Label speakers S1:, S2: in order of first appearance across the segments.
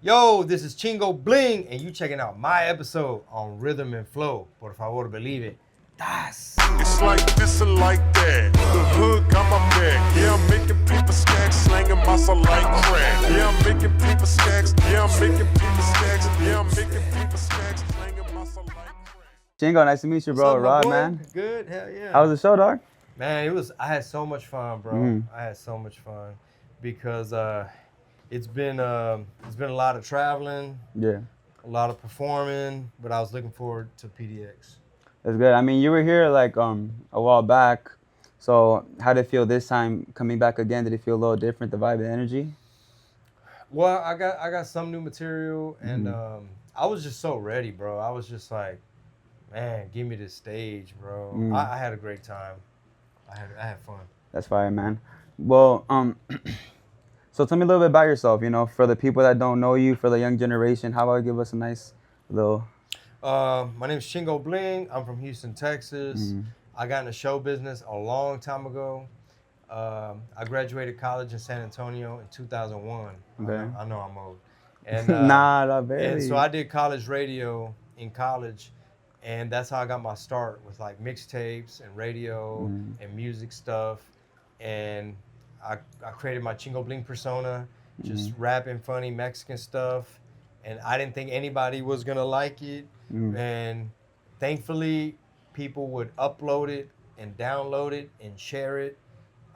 S1: Yo, this is Chingo Bling, and you checking out my episode on Rhythm and Flow. Por favor, believe it. Das.
S2: It's like this and like that. The hood got my back. Yeah, I'm making people stacks, slanging muscle like crack. Yeah, I'm making people stacks. Yeah, I'm making people stacks. Yeah, I'm making people stacks, slanging muscle like crack.
S3: Chingo, nice to meet you, bro.
S1: What's up, my
S3: Rod,
S1: boy?
S3: man.
S1: Good, hell yeah.
S3: How was the show, dog?
S1: Man, I had so much fun, bro. I had so much fun because it's been a lot of traveling,
S3: Yeah,
S1: a lot of performing, but I was looking forward to PDX.
S3: that's good. I mean, you were here like a while back. So how did it feel this time coming back again? Did it feel a little different, the vibe, the energy?
S1: Well, I got some new material, and I was just so ready, bro. I was just like, man, give me this stage, bro. I had a great time. I had fun.
S3: That's fire, man. Well, so tell me a little bit about yourself. You know, for the people that don't know you, for the young generation, how about you give us a nice little?
S1: My name is Chingo Bling. I'm from Houston, Texas. I got in the show business a long time ago. I graduated college in San Antonio in 2001.
S3: Okay.
S1: I know I'm old. And
S3: Nah, not very.
S1: and so I did college radio in college, and that's how I got my start with like mixtapes and radio and music stuff. And I created my Chingo Bling persona, just rapping funny Mexican stuff. And I didn't think anybody was gonna like it. And thankfully, people would upload it and download it and share it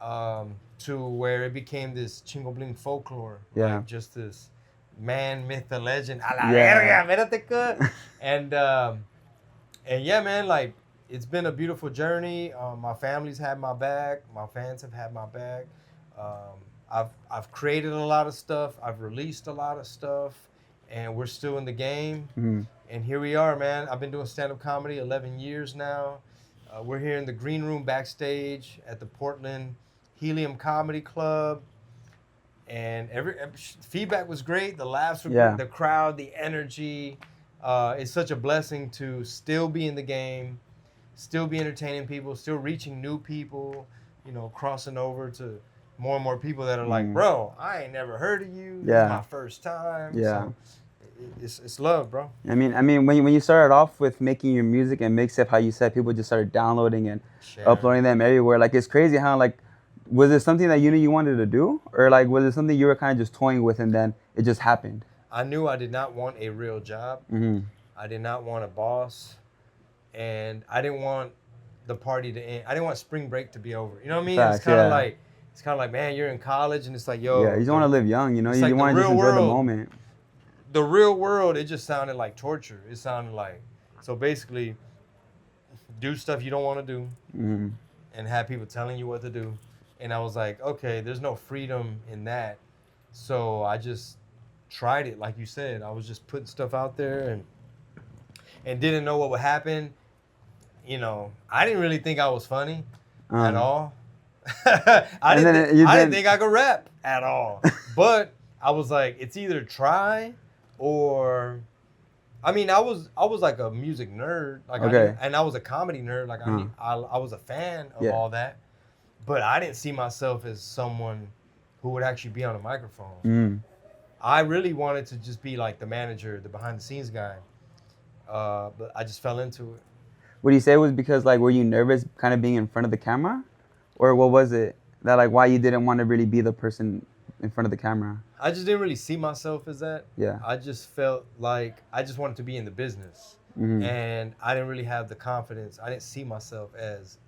S1: to where it became this Chingo Bling folklore.
S3: Yeah.
S1: Like just this man, myth, the legend. A la
S3: Yeah.
S1: verga, mírate que. And yeah, man, like it's been a beautiful journey. My family's had my back. My fans have had my back. I've created a lot of stuff. I've released a lot of stuff, and we're still in the game. And here we are, man. I've been doing stand-up comedy 11 years now. We're here in the green room backstage at the Portland Helium Comedy Club, and every feedback was great. The laughs were great. The crowd, the energy. It's such a blessing to still be in the game, still be entertaining people, still reaching new people, you know, crossing over to more and more people that are like, bro, I ain't never heard of you. This is my first time.
S3: Yeah.
S1: So it's love, bro.
S3: I mean, when you started off with making your music and mixtape, how you said people just started downloading and uploading them everywhere. Like, it's crazy how, like, was it something that you knew you wanted to do? Or, like, was it something you were kind of just toying with and then it just happened?
S1: I knew I did not want a real job. I did not want a boss. And I didn't want the party to end. I didn't want spring break to be over. You know what I mean?
S3: Facts,
S1: it's kind of like, man, you're in college and it's like, yo.
S3: Yeah, you don't want to live young, you know? You
S1: like
S3: want to just enjoy the moment.
S1: The real world, it just sounded like torture. It sounded like, so basically, do stuff you don't want to do and have people telling you what to do. And I was like, okay, there's no freedom in that. So I just tried it, like you said. I was just putting stuff out there and didn't know what would happen. You know, I didn't really think I was funny at all. I didn't think I could rap at all. But I was like, it's either try or, I mean, I was like a music nerd, like and I was a comedy nerd, like I was a fan of all that, but I didn't see myself as someone who would actually be on a microphone. I really wanted to just be like the manager, the behind the scenes guy, but I just fell into it.
S3: Would you say it was because, like, were you nervous kind of being in front of the camera? Or what was it that, like, why you didn't want to really be the person in front of the camera?
S1: I just didn't really see myself as that.
S3: Yeah.
S1: I just felt like I just wanted to be in the business. And I didn't really have the confidence. I didn't see myself as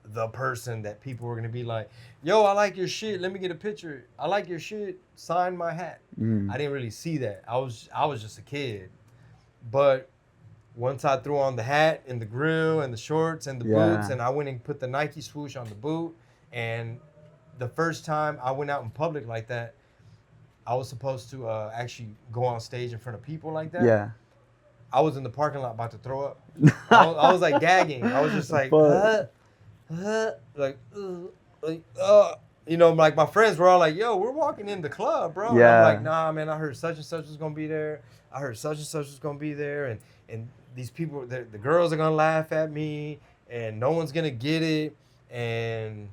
S1: the person that people were going to be like, yo, I like your shit. Let me get a picture. I like your shit. Sign my hat. I didn't really see that. I was just a kid. But once I threw on the hat and the grill and the shorts and the boots, and I went and put the Nike swoosh on the boot, and the first time I went out in public like that, I was supposed to actually go on stage in front of people like that.
S3: Yeah.
S1: I was in the parking lot about to throw up. I was like gagging. I was just like, you know, like my friends were all like, yo, we're walking in the club, bro.
S3: Yeah.
S1: And I'm like, nah, man, I heard such and such was gonna be there. I heard such and such was gonna be there, and these people, the girls are gonna laugh at me, and no one's gonna get it, and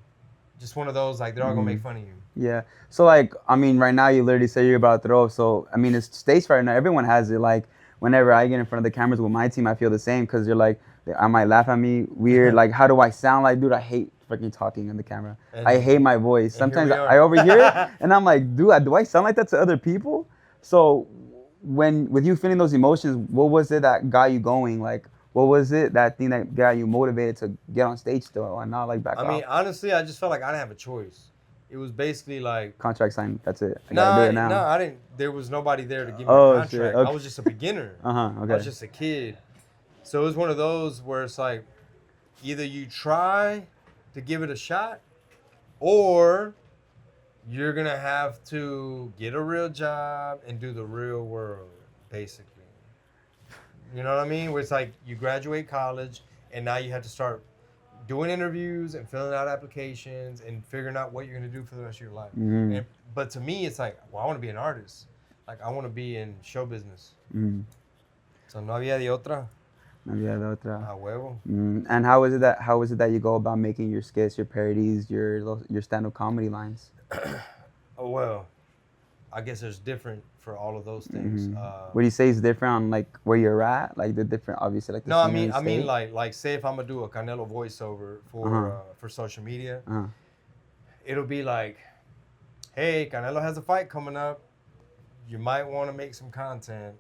S1: just one of those, like, they're all gonna make fun of you.
S3: Yeah. So like, I mean, right now you literally say you're about to throw. So I mean, it's stage right now. Everyone has it. Like, whenever I get in front of the cameras with my team, I feel the same because you're like, I might laugh at me weird. Like, how do I sound like, dude? I hate freaking talking in the camera. I hate my voice.
S1: and here
S3: Sometimes
S1: we are.
S3: I overhear it, and I'm like, dude, do I sound like that to other people? So with you feeling those emotions, what was it that got you going? Like, what was it, that thing that got you motivated to get on stage still and not like back off?
S1: I mean, honestly, I just felt like I didn't have a choice. It was basically like,
S3: Contract signed. That's it. I
S1: no,
S3: gotta do it now.
S1: no, I didn't. There was nobody there to give me
S3: Oh,
S1: a contract.
S3: shit, okay.
S1: I was just a beginner.
S3: Okay.
S1: I was just a kid. So it was one of those where it's like, either you try to give it a shot, or you're gonna have to get a real job and do the real world, basically. You know what I mean? Where it's like you graduate college and now you have to start doing interviews and filling out applications and figuring out what you're gonna do for the rest of your life. But to me, it's like, well, I want to be an artist. Like, I want to be in show business. So no había de otra.
S3: No había de otra.
S1: A huevo.
S3: And how is it that you go about making your skits, your parodies, your stand-up comedy lines?
S1: Oh, well, I guess there's different for all of those things.
S3: What do you say is different on like where you're at? Like the different, obviously, like the
S1: No, I
S3: scenery
S1: mean,
S3: state?
S1: like, say if I'm gonna do a Canelo voiceover for social media, it'll be like, hey, Canelo has a fight coming up. You might want to make some content.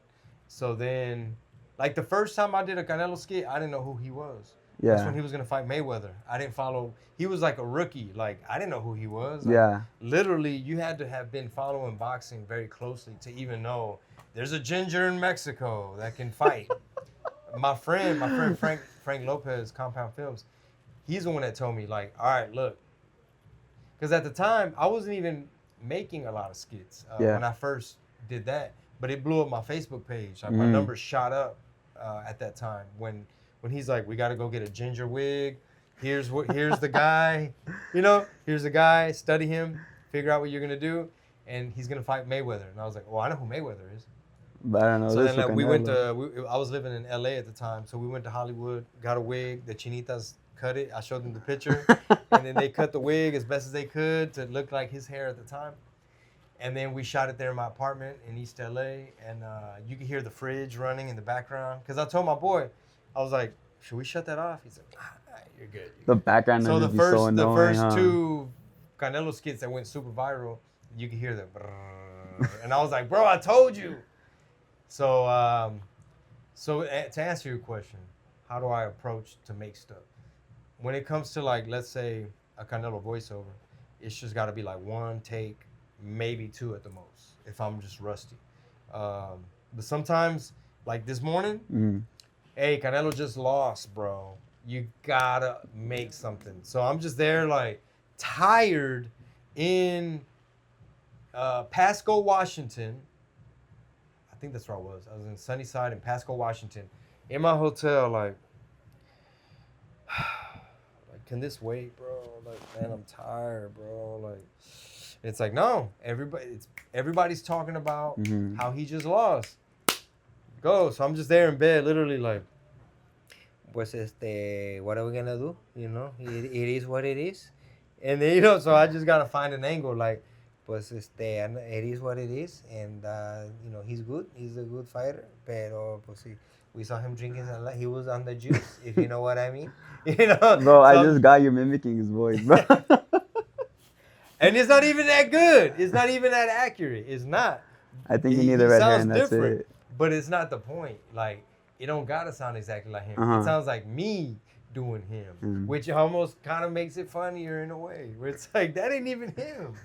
S1: So then, like the first time I did a Canelo skit, I didn't know who he was.
S3: Yeah.
S1: That's when he was gonna fight Mayweather. I didn't follow. He was like a rookie. Like, I didn't know who he was. Like,
S3: Yeah.
S1: Literally, you had to have been following boxing very closely to even know there's a ginger in Mexico that can fight. my friend Frank Lopez, Compound Films, he's the one that told me, like, all right, look, because at the time I wasn't even making a lot of skits when I first did that, but it blew up my Facebook page. Like, my numbers shot up at that time when he's like, we got to go get a ginger wig. Here's the guy, here's the guy, study him, figure out what you're going to do, and he's going to fight Mayweather. And I was like, well, I know who Mayweather is.
S3: But I don't know.
S1: So then, like, we went to, I was living in LA at the time, so we went to Hollywood, got a wig, the chinitas cut it. I showed them the picture, and then they cut the wig as best as they could to look like his hair at the time. And then we shot it there in my apartment in East LA, and you could hear the fridge running in the background. Because I told my boy, I was like, should we shut that off? He's like, you're good.
S3: The background
S1: so
S3: noise
S1: the first,
S3: so annoying,
S1: the first two Canelo skits that went super viral, you could hear the brrr, and I was like, bro, I told you. So, to answer your question, how do I approach to make stuff? When it comes to, like, let's say a Canelo voiceover, it's just got to be like one take, maybe two at the most, if I'm just rusty. But sometimes, like this morning, hey, Canelo just lost, bro. You gotta make something. So I'm just there, like, tired in Pasco, Washington. I think that's where I was. I was in Sunnyside in Pasco, Washington. In my hotel, like, can this wait, bro? Like, man, I'm tired, bro. Like, it's like, no, everybody's talking about how he just lost. Go. So I'm just there in bed, literally like, pues what are we gonna do? It is what it is. And then, so I just gotta find an angle, like, pues it is what it is, and he's good. He's a good fighter, pero pues we saw him drinking a lot. He was on the juice, if you know what I mean.
S3: Bro,
S1: so,
S3: I just got you mimicking his voice, bro.
S1: And it's not even that good. It's not even that accurate. It's not.
S3: I think you need the red hair, and that's it.
S1: But it's not the point. Like, it don't gotta sound exactly like him. It sounds like me doing him, which almost kind of makes it funnier in a way. Where it's like, that ain't even him.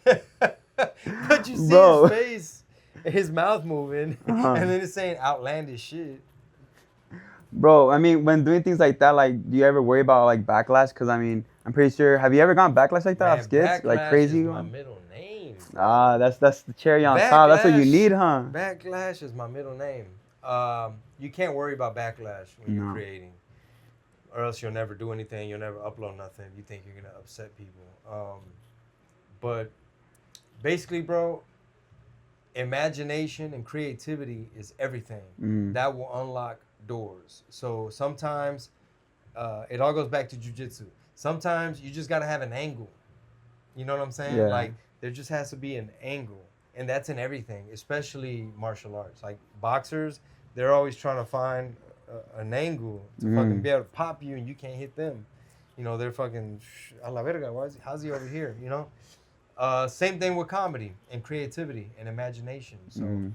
S1: But you see his face, his mouth moving, and then it's saying outlandish shit.
S3: Bro, I mean, when doing things like that, like, do you ever worry about, like, backlash? Because, I mean, I'm pretty sure, have you ever gotten backlash like that off skits? Like, crazy?
S1: Is my middle name.
S3: That's the cherry on top. That's what you need, huh?
S1: Backlash is my middle name. You can't worry about backlash when you're creating, or else you'll never do anything. You'll never upload nothing. You think you're gonna upset people. But basically, bro, imagination and creativity is everything. That will unlock doors. So sometimes it all goes back to jiu-jitsu. Sometimes you just got to have an angle. You know what I'm saying?
S3: Yeah.
S1: Like there just has to be an angle, and that's in everything, especially martial arts. Like boxers, they're always trying to find an angle to fucking be able to pop you, and you can't hit them. You know, they're fucking a la verga. How's he over here? You know. Same thing with comedy and creativity and imagination. So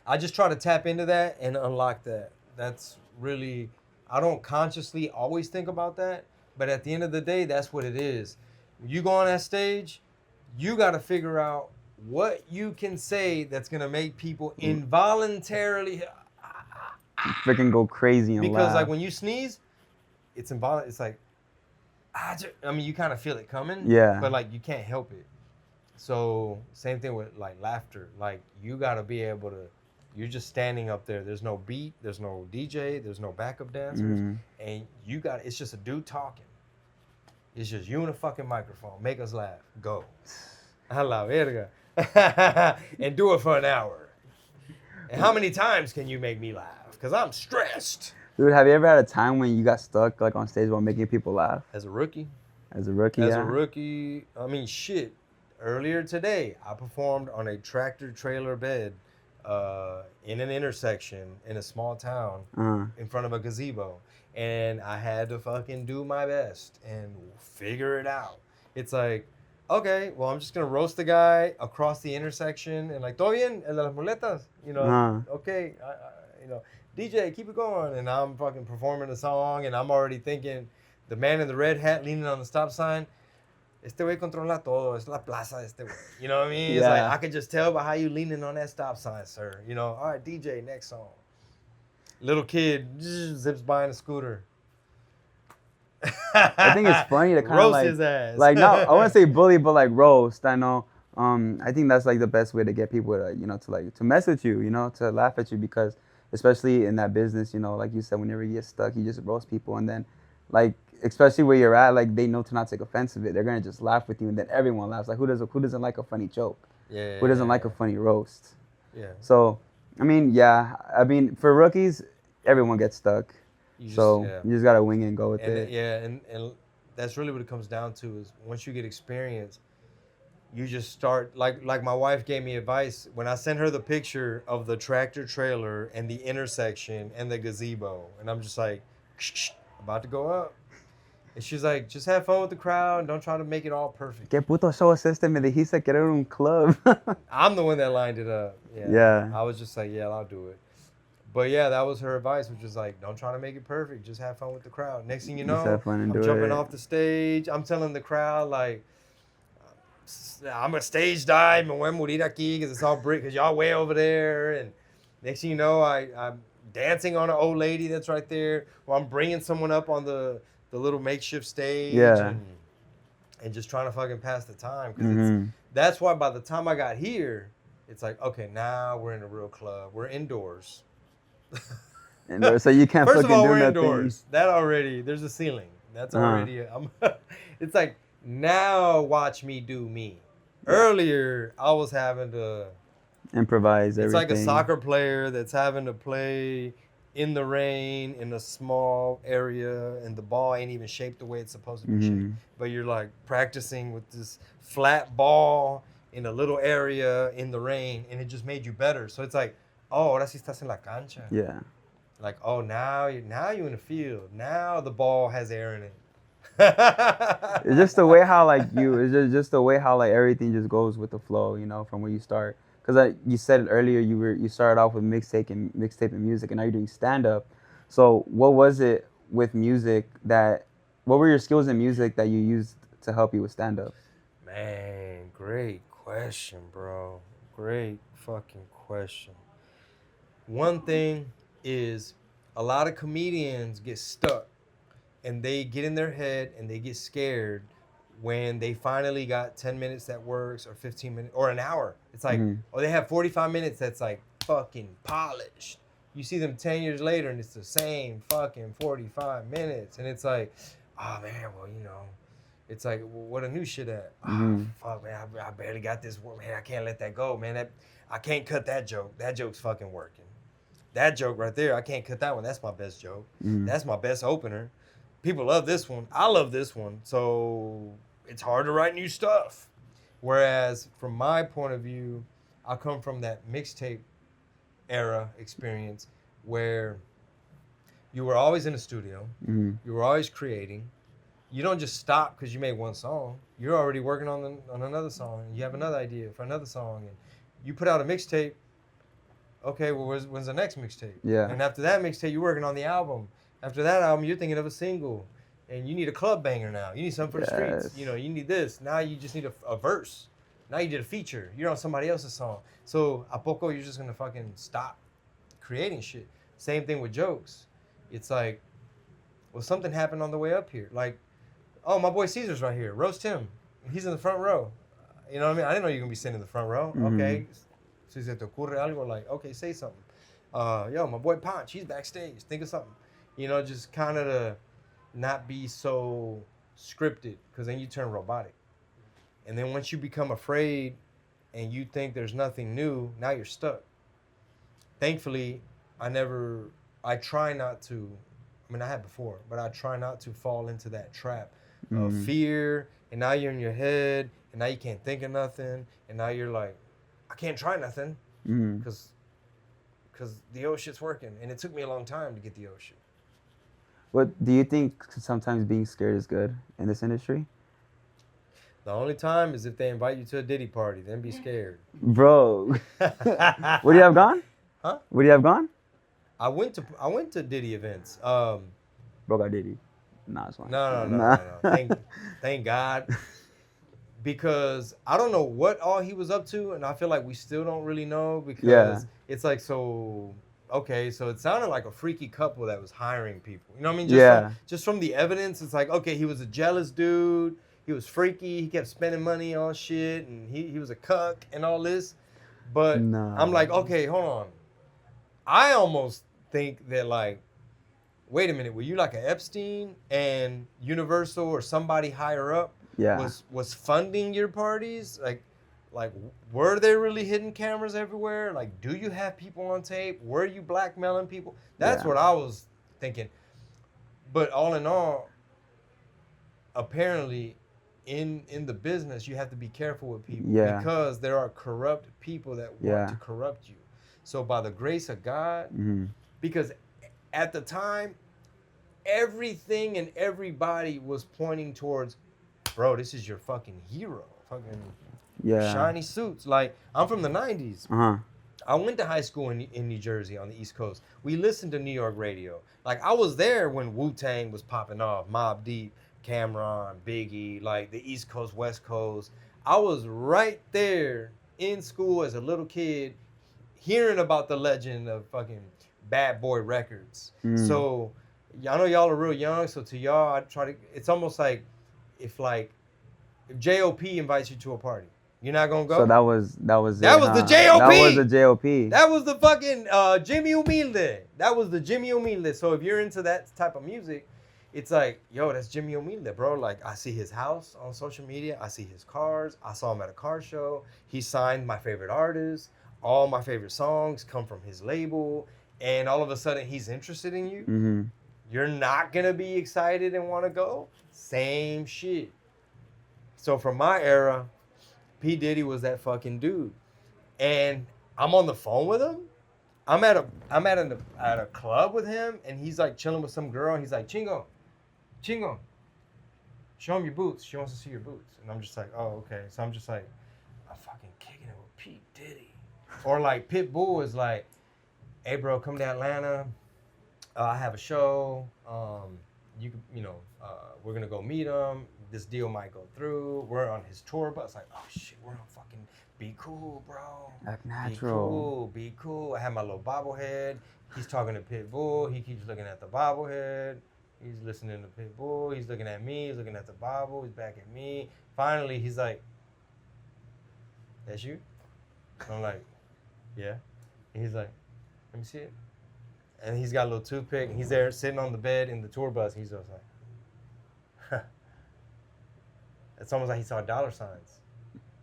S1: I just try to tap into that and unlock that. That's really, I don't consciously always think about that, but at the end of the day, that's what it is. When you go on that stage, you got to figure out what you can say that's going to make people involuntarily.
S3: Freaking go crazy and
S1: Because
S3: laugh.
S1: like when you sneeze, it's involuntary. It's like, I mean, you kind of feel it coming.
S3: Yeah.
S1: But like you can't help it. So same thing with like laughter. Like you got to be able to. You're just standing up there. There's no beat. There's no DJ. There's no backup dancers. And you got. It's just a dude talking. It's just you and a fucking microphone. Make us laugh. Go. A la verga. And do it for an hour. And how many times can you make me laugh? Because I'm stressed.
S3: Dude, have you ever had a time when you got stuck like on stage while making people laugh?
S1: As a rookie.
S3: As a rookie,
S1: As
S3: yeah.
S1: a rookie, I mean, shit. Earlier today, I performed on a tractor trailer bed in an intersection in a small town in front of a gazebo. And I had to fucking do my best and figure it out. It's like, okay, well, I'm just going to roast the guy across the intersection and like, ¿todo bien? El de las muletas? You know, okay, you know, DJ, keep it going. And I'm fucking performing a song and I'm already thinking the man in the red hat leaning on the stop sign, este güey controla todo, es la plaza de este güey. You know what I mean? It's like, I could just tell by how you leaning on that stop sign, sir. You know, all right, DJ, next song. Little kid zips by in a scooter.
S3: I think it's funny to kind of
S1: roast
S3: like,
S1: his ass.
S3: like not, I want to say bully, but like roast. I know. I think that's like the best way to get people to, you know, to mess with you, you know, to laugh at you, because especially in that business, you know, like you said, whenever you get stuck, you just roast people, and then like, especially where you're at, like they know to not take offense of it. They're gonna just laugh with you, and then everyone laughs. Like who doesn't like a funny joke?
S1: Yeah.
S3: Who doesn't like a funny roast?
S1: Yeah.
S3: So, I mean, for rookies, everyone gets stuck. You just gotta wing it and go with it.
S1: Yeah, and that's really what it comes down to is once you get experience, you just start like my wife gave me advice when I sent her the picture of the tractor trailer and the intersection and the gazebo, and I'm just like, about to go up. And she's like, just have fun with the crowd and don't try to make it all perfect.
S3: ¿Qué puto show es este? Me dijiste que era un club.
S1: I'm the one that lined it up.
S3: Yeah.
S1: I was just like, yeah, I'll do it. But yeah, that was her advice, which was like, don't try to make it perfect. Just have fun with the crowd. Next thing you know, I'm jumping off the stage. I'm telling the crowd, like, I'm a stage dive. Me voy a morir aquí because it's all brick because y'all way over there. And next thing you know, I'm dancing on an old lady that's right there. Or I'm bringing someone up on the little makeshift stage. And just trying to fucking pass the time. Because that's why by the time I got here, it's like, okay, now we're in a real club. We're indoors.
S3: So you can't
S1: First
S3: fucking
S1: of all,
S3: do
S1: we're
S3: nothing.
S1: indoors. That already, there's a ceiling. That's already, it's like, now watch me do me. Earlier, I was having to
S3: improvise everything.
S1: It's like a soccer player that's having to play in the rain in a small area and the ball ain't even shaped the way it's supposed to be shaped. But you're like practicing with this flat ball in a little area in the rain and it just made you better. So it's like, oh, ahora sí estás en la cancha.
S3: Yeah.
S1: Like, oh, now you're in the field. Now the ball has air in it.
S3: It's just the way how it's just the way how like everything just goes with the flow, you know, from where you start. Because you said it earlier, you started off with mixtape and music, and now you're doing stand up. So what was it with music what were your skills in music that you used to help you with stand up?
S1: Man, great question, bro. Great fucking question. One thing is a lot of comedians get stuck and they get in their head and they get scared when they finally got 10 minutes that works or 15 minutes or an hour. It's like, or they have 45 minutes that's like fucking polished. You see them 10 years later and it's the same fucking 45 minutes. And it's like, oh man, well, you know, it's like, well, what a new shit at? Oh, fuck, man, I barely got this. Man, I can't let that go, man. I can't cut that joke. That joke's fucking working. That joke right there, I can't cut that one. That's my best joke. That's my best opener. People love this one. I love this one. So it's hard to write new stuff. Whereas from my point of view, I come from that mixtape era experience where you were always in the studio, you were always creating. You don't just stop because you made one song. You're already working on another song. You have another idea for another song, and you put out a mixtape. Okay, well, when's the next mixtape?
S3: Yeah.
S1: And after that mixtape, you're working on the album. After that album, you're thinking of a single, and you need a club banger now. You need something for the streets. You know, you need this. Now you just need a verse. Now you did a feature. You're on somebody else's song. So a poco, you're just gonna fucking stop creating shit. Same thing with jokes. It's like, well, something happened on the way up here. Like, oh, my boy Caesar's right here. Roast him. He's in the front row. You know what I mean? I didn't know you were gonna be sitting in the front row. Okay. Si se te ocurre algo, like, okay, say something. Yo, my boy Ponch, he's backstage. Think of something. You know, just kind of to not be so scripted, because then you turn robotic. And then once you become afraid and you think there's nothing new, now you're stuck. Thankfully, I try not to, I mean, I had before, but I try not to fall into that trap of fear, and now you're in your head, and now you can't think of nothing, and now you're like, I can't try nothing, because the old shit's working, and it took me a long time to get the old shit.
S3: What do you think sometimes being scared is good in this industry?
S1: The only time is if they invite you to a Diddy party, then be scared.
S3: Bro. Would you have gone?
S1: Huh?
S3: Would you have gone?
S1: I went to Diddy events.
S3: Bro got Diddy. Nah, it's fine.
S1: No. Thank God. Because I don't know what all he was up to, and I feel like we still don't really know, because it's like, so, okay, so it sounded like a freaky couple that was hiring people. You know what I mean? Just from the evidence, it's like, okay, he was a jealous dude. He was freaky. He kept spending money on shit, and he was a cuck and all this. But I'm like, okay, hold on. I almost think that, like, wait a minute, were you like an Epstein, and Universal or somebody higher up was funding your parties? Like, were there really hidden cameras everywhere? Like, do you have people on tape? Were you blackmailing people? That's what I was thinking. But all in all, apparently, in the business, you have to be careful with people, because there are corrupt people that want to corrupt you. So by the grace of God, because at the time, everything and everybody was pointing towards, bro, this is your fucking hero. Fucking shiny suits. Like, I'm from the 90s. I went to high school in New Jersey on the East Coast. We listened to New York radio. Like, I was there when Wu-Tang was popping off, Mobb Deep, Cameron, Biggie, like the East Coast, West Coast. I was right there in school as a little kid, hearing about the legend of fucking Bad Boy Records. So I know y'all are real young, so to y'all, I try to, it's almost like if J.O.P. invites you to a party, you're not gonna go?
S3: So that was
S1: the J.O.P.
S3: That was the J.O.P.
S1: That was the fucking Jimmy Humilde. That was the Jimmy Humilde. So if you're into that type of music, it's like, yo, that's Jimmy Humilde, bro. Like, I see his house on social media. I see his cars. I saw him at a car show. He signed my favorite artists. All my favorite songs come from his label. And all of a sudden, he's interested in you. You're not going to be excited and want to go? Same shit. So from my era, P. Diddy was that fucking dude. And I'm on the phone with him. I'm at a club with him, and he's like chilling with some girl. And he's like, Chingo, show him your boots. She wants to see your boots. And I'm just like, oh, okay. So I'm just like, I'm fucking kicking it with P. Diddy. Or like Pitbull is like, hey, bro, come to Atlanta. I have a show. We're going to go meet him. This deal might go through. We're on his tour bus. Like, oh, shit, we're on fucking, be cool, bro.
S3: Act natural.
S1: Be cool. I have my little bobblehead. He's talking to Pitbull. He keeps looking at the bobblehead. He's listening to Pitbull. He's looking at me. He's looking at the Bible. He's back at me. Finally, he's like, that's you? I'm like, yeah. And he's like, let me see it. And he's got a little toothpick, and he's there sitting on the bed in the tour bus. He's just like, huh. It's almost like he saw dollar signs.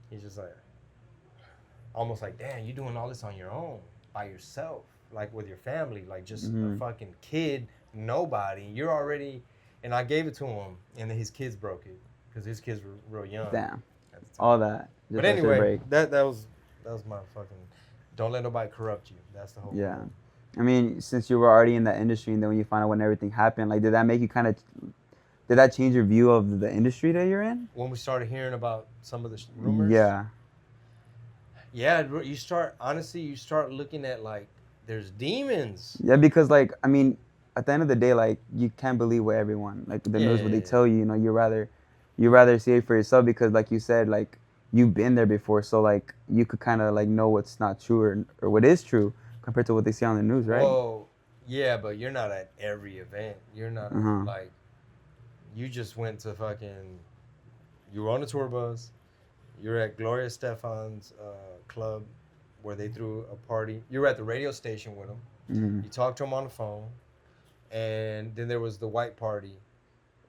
S1: He's just like, almost like, damn, you doing all this on your own, by yourself, like with your family, like just a fucking kid, nobody. You're already, and I gave it to him, and then his kids broke it. because his kids were real young.
S3: Damn.
S1: At the time.
S3: All that. Just
S1: But
S3: after the
S1: anyway,
S3: break.
S1: that was my fucking. Don't let nobody corrupt you. That's the whole.
S3: Yeah.
S1: Point.
S3: I mean, since you were already in that industry, and then when you found out when everything happened, like, did that make you kind of, did that change your view of the industry that you're in?
S1: When we started hearing about some of the rumors.
S3: Yeah.
S1: Yeah, you start looking at like there's demons.
S3: Yeah, because like, I mean, at the end of the day, like, you can't believe what everyone, like, the news, what they tell you. You know, you rather see it for yourself because, like you said, like, you've been there before, so like you could kind of like know what's not true or what is true compared to what they see on the news, right?
S1: Well, yeah, but you're not at every event. You're not like, you just went to fucking, you were on a tour bus. You're at Gloria Stefan's club where they threw a party. You were at the radio station with him. You talked to him on the phone. And then there was the white party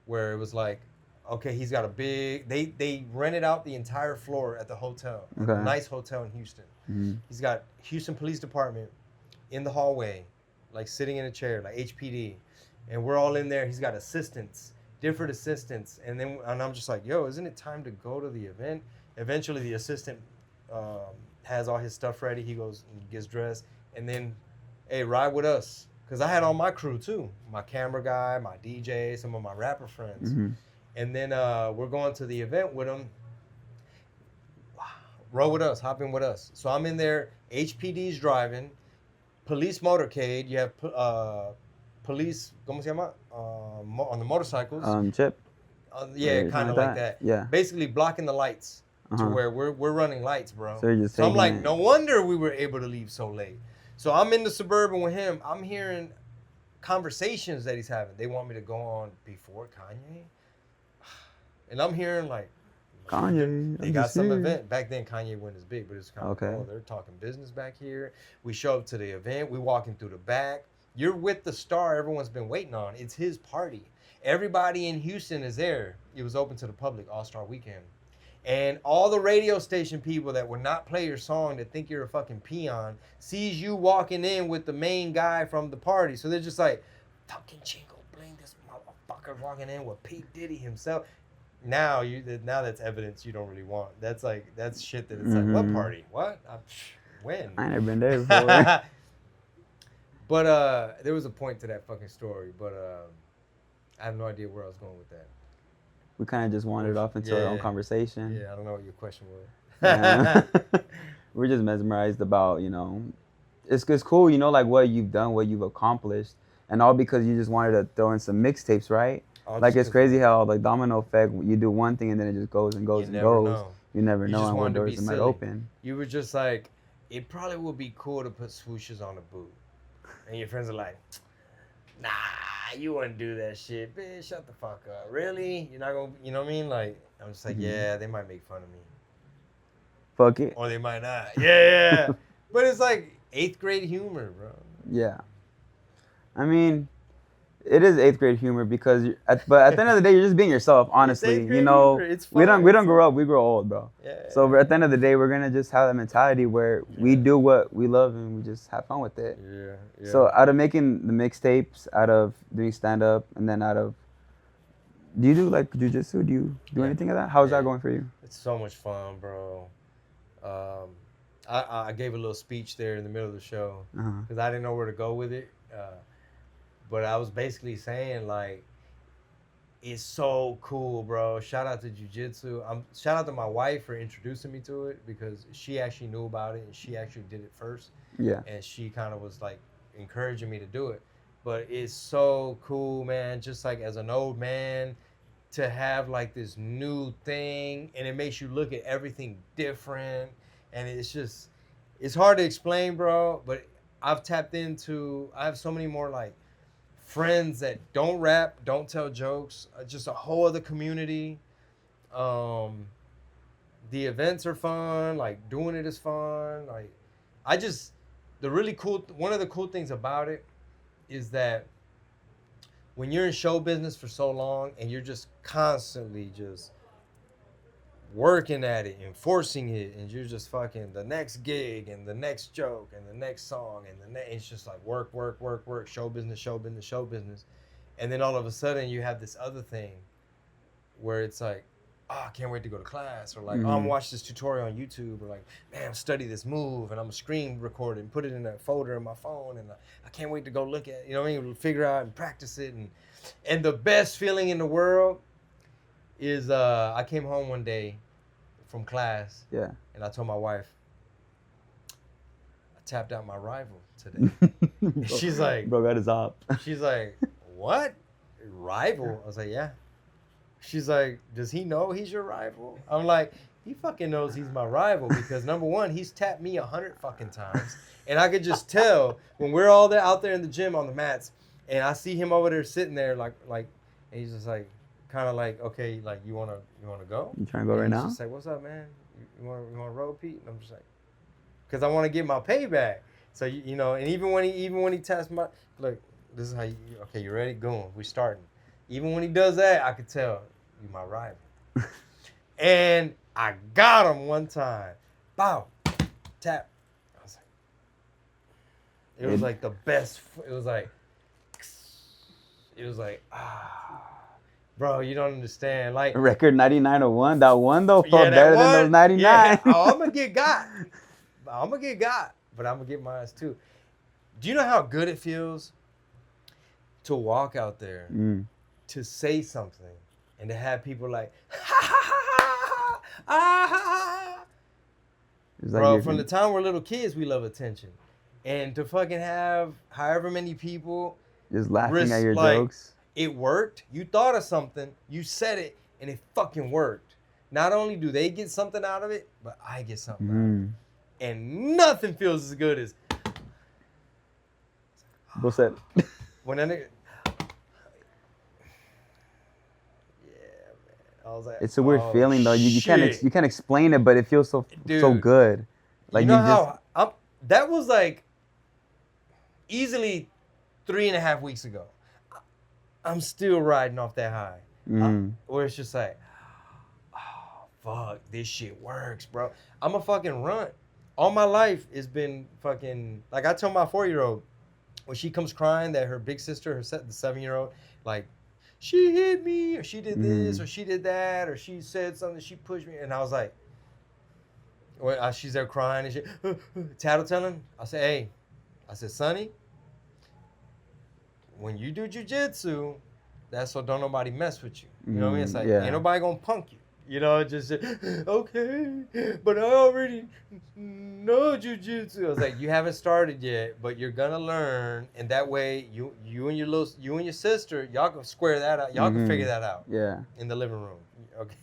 S1: where it was like, okay, he's got a big, they rented out the entire floor at the hotel, a nice hotel in Houston. He's got Houston Police Department in the hallway, like sitting in a chair, like HPD. And we're all in there. He's got assistants, different assistants. And I'm just like, yo, isn't it time to go to the event? Eventually the assistant has all his stuff ready. He goes and gets dressed. And then, hey, ride with us. Because I had all my crew too. My camera guy, my DJ, some of my rapper friends. And then we're going to the event with him. Roll with us, hop in with us. So I'm in there, HPD's driving, police motorcade. You have police, ¿cómo se llama? On the motorcycles.
S3: Chip.
S1: Yeah, kind of like that.
S3: Yeah.
S1: Basically blocking the lights to where we're running lights, bro.
S3: So
S1: I'm like, no wonder we were able to leave so late. So I'm in the Suburban with him. I'm hearing conversations that he's having. They want me to go on before Kanye. And I'm hearing like,
S3: Kanye.
S1: they got some event. Back then, Kanye wasn't as big, but it's kind of oh, they're talking business back here. We show up to the event. We walking through the back. You're with the star everyone's been waiting on. It's his party. Everybody in Houston is there. It was open to the public, All-Star Weekend. And all the radio station people that would not play your song, that think you're a fucking peon, sees you walking in with the main guy from the party. So they're just like, fucking Chingo Bling, this motherfucker walking in with P. Diddy himself. Now that's evidence you don't really want. That's shit that it's like, what party? What? When?
S3: I ain't never been there before.
S1: But there was a point to that fucking story, but I have no idea where I was going with that.
S3: We kind of just wandered off into our own conversation.
S1: Yeah, I don't know what your question was.
S3: Yeah. We're just mesmerized about, you know, it's cool, you know, like what you've done, what you've accomplished, and all because you just wanted to throw in some mixtapes, right? Like, it's crazy how, like, domino effect, you do one thing and then it just goes and goes and goes. Know. You never know how what doors might open.
S1: You were just like, it probably would be cool to put swooshes on a boot. And your friends are like, nah, you wouldn't do that shit. Bitch, shut the fuck up. Really? You're not going to, you know what I mean? Like, I'm just like, yeah, they might make fun of me.
S3: Fuck it.
S1: Or they might not. Yeah. But it's like 8th grade humor, bro.
S3: Yeah. I mean, it is 8th grade humor because, but at the end of the day, you're just being yourself. Honestly, you know, we don't grow up, we grow old, bro. Yeah. So at the end of the day, we're gonna just have that mentality where we do what we love and we just have fun with it. Yeah. So out of making the mixtapes, out of doing stand up, and then out of, do you do like jujitsu? Do you do anything of that? How's that going for you?
S1: It's so much fun, bro. I gave a little speech there in the middle of the show because I didn't know where to go with it. But I was basically saying, like, it's so cool, bro. Shout out to jiu-jitsu. Shout out to my wife for introducing me to it because she actually knew about it and she actually did it first. Yeah. And she kind of was, like, encouraging me to do it. But it's so cool, man, just, like, as an old man, to have, like, this new thing. And it makes you look at everything different. And it's just, it's hard to explain, bro. But I have so many more, like, friends that don't rap, don't tell jokes, just a whole other community. The events are fun, like doing it is fun. Like, one of the cool things about it is that when you're in show business for so long and you're just constantly just working at it, enforcing it, and you're just fucking the next gig and the next joke and the next song and it's just like work, show business. And then all of a sudden you have this other thing where it's like oh, I can't wait to go to class, or like, oh, I'm gonna watch this tutorial on YouTube, or like, man, study this move, and I'm gonna screen record it and put it in a folder in my phone, and I can't wait to go look at it, you know what I mean, figure out and practice it, and the best feeling in the world is I came home one day from class, and I told my wife, I tapped out my rival today. She's like,
S3: bro got his op.
S1: She's like, what? Rival? I was like, yeah. She's like, does he know he's your rival? I'm like, he fucking knows he's my rival because number one, he's tapped me 100 fucking times. And I could just tell when we're all there out there in the gym on the mats and I see him over there sitting there like, and he's just like, kind of like, okay, like you wanna go?
S3: You trying to go right now?
S1: He's just like, what's up, man? You wanna roll, Pete? And I'm just like, cause I want to get my payback. So you know, and even when he taps my, look, this is how you, okay, you ready? Going, we starting. Even when he does that, I could tell you my rival. And I got him one time. Bow, tap. I was like, it was like the best. It was like, bro, you don't understand. Like
S3: record 9901. That one though felt better than those 99.
S1: Yeah. Oh, I'm gonna get got, but I'm gonna get mine too. Do you know how good it feels to walk out there, to say something, and to have people like, ha ha ha ha ha ha. Bro, from the time we're little kids, we love attention. And to fucking have however many people
S3: just laughing at your jokes.
S1: It worked. You thought of something, you said it, and it fucking worked. Not only do they get something out of it, but I get something out of it. And nothing feels as good as.
S3: What's that?
S1: When that nigga. I was like,
S3: it's a weird feeling though. You can't explain it, but it feels so good. Like
S1: you know how that was like easily 3.5 weeks ago. I'm still riding off that high. Where it's just like, oh fuck, this shit works, bro. I'm a fucking runt. All my life it's been fucking like I tell my 4-year-old when she comes crying that her big sister, the 7-year-old, like. She hit me, or she did this, or she did that, or she said something, she pushed me. And I was like, well, she's there crying and shit, tattletelling. I said, hey, Sonny, when you do jujitsu, that's so don't nobody mess with you. You know what I mean? It's like, ain't nobody gonna punk you. You know, just okay, but I already know jujitsu. I was like, you haven't started yet, but you're gonna learn, and that way, you and your sister, y'all can square that out. Y'all can figure that out.
S3: Yeah.
S1: In the living room, okay.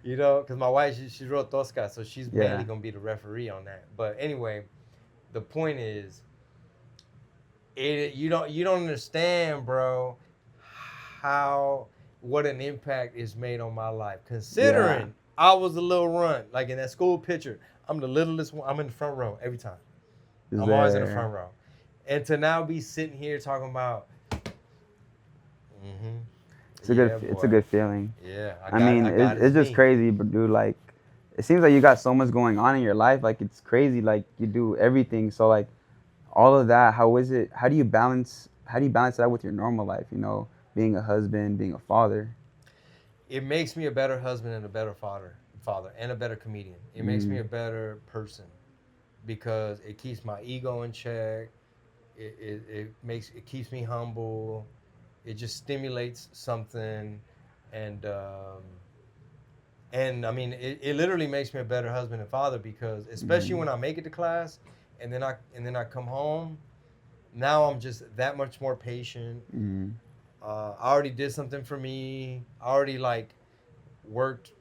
S1: You know, because my wife, she's real tosca, so she's mainly gonna be the referee on that. But anyway, the point is, you don't understand, bro, what an impact is made on my life. Considering I was a little runt, like in that school picture, I'm the littlest one. I'm in the front row every time. I'm always in the front row. And to now be sitting here talking about,
S3: it's a good feeling.
S1: Yeah,
S3: it's just crazy, but dude, like, it seems like you got so much going on in your life. Like, it's crazy. Like, you do everything. So, like, all of that, how is it? How do you balance that with your normal life? You know, being a husband, being a father.
S1: It makes me a better husband and a better father, and a better comedian. It makes me a better person because it keeps my ego in check. It keeps me humble. It just stimulates something, and I mean, it literally makes me a better husband and father because especially when I make it to class, and then I come home, now I'm just that much more patient. I already did something for me. I already like worked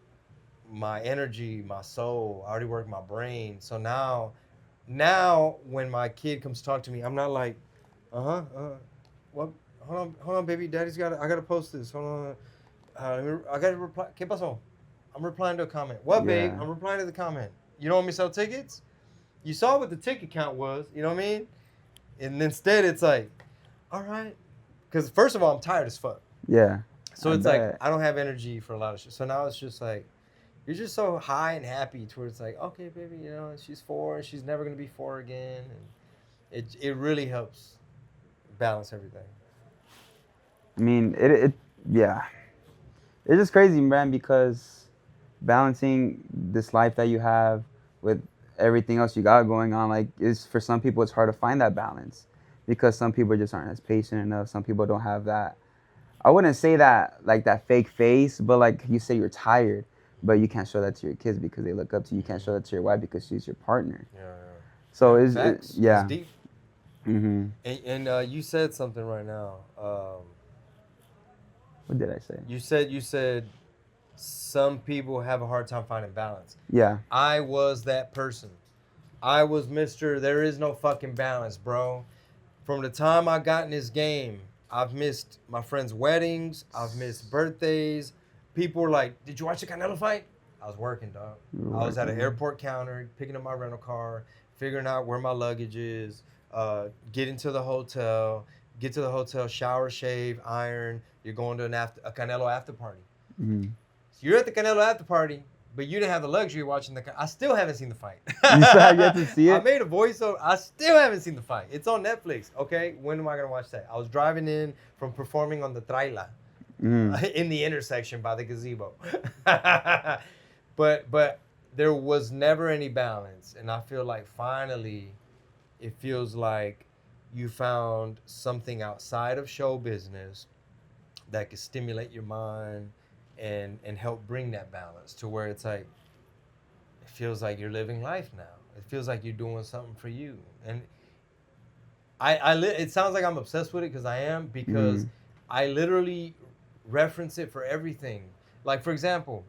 S1: my energy, my soul. I already worked my brain. So now when my kid comes talk to me, I'm not like, what? Hold on, baby. I gotta post this. Hold on. I gotta reply. ¿Qué pasó? I'm replying to a comment. What, babe? I'm replying to the comment. You don't want me to sell tickets? You saw what the ticket count was. You know what I mean? And instead, it's like, all right. Because first of all, I'm tired as fuck.
S3: Yeah.
S1: So it's like, I don't have energy for a lot of shit. So now it's just like, you're just so high and happy towards it's like, okay, baby, you know, she's 4 and she's never going to be 4 again. And it really helps balance everything.
S3: I mean, It's just crazy, man, because balancing this life that you have with everything else you got going on, like, is for some people it's hard to find that balance because some people just aren't as patient enough. Some people don't have that. I wouldn't say that like that fake face, but like you say you're tired, but you can't show that to your kids because they look up to you. You can't show that to your wife because she's your partner.
S1: Yeah,
S3: So
S1: yeah.
S3: it's
S1: Facts.
S3: yeah.
S1: It's deep.
S3: Mm-hmm.
S1: And you said something right now.
S3: What did I say?
S1: You said some people have a hard time finding balance.
S3: Yeah.
S1: I was that person. I was Mr. There is no fucking balance, bro. From the time I got in this game, I've missed my friends' weddings. I've missed birthdays. People were like, "Did you watch the Canelo fight?" I was working, dog. I was at an airport counter, picking up my rental car, figuring out where my luggage is, getting to the hotel, get to the hotel, shower, shave, iron. You're going to a Canelo after party.
S3: Mm-hmm.
S1: So you're at the Canelo after party, but you didn't have the luxury of watching I still haven't seen the fight.
S3: You still have yet to see it?
S1: I made a voiceover. I still haven't seen the fight. It's on Netflix. Okay, when am I gonna watch that? I was driving in from performing on the trailer in the intersection by the gazebo. but there was never any balance, and I feel like finally, it feels like you found something outside of show business that could stimulate your mind and help bring that balance to where it's like, it feels like you're living life now. It feels like you're doing something for you. And it sounds like I'm obsessed with it because I am, because I literally reference it for everything. Like, for example,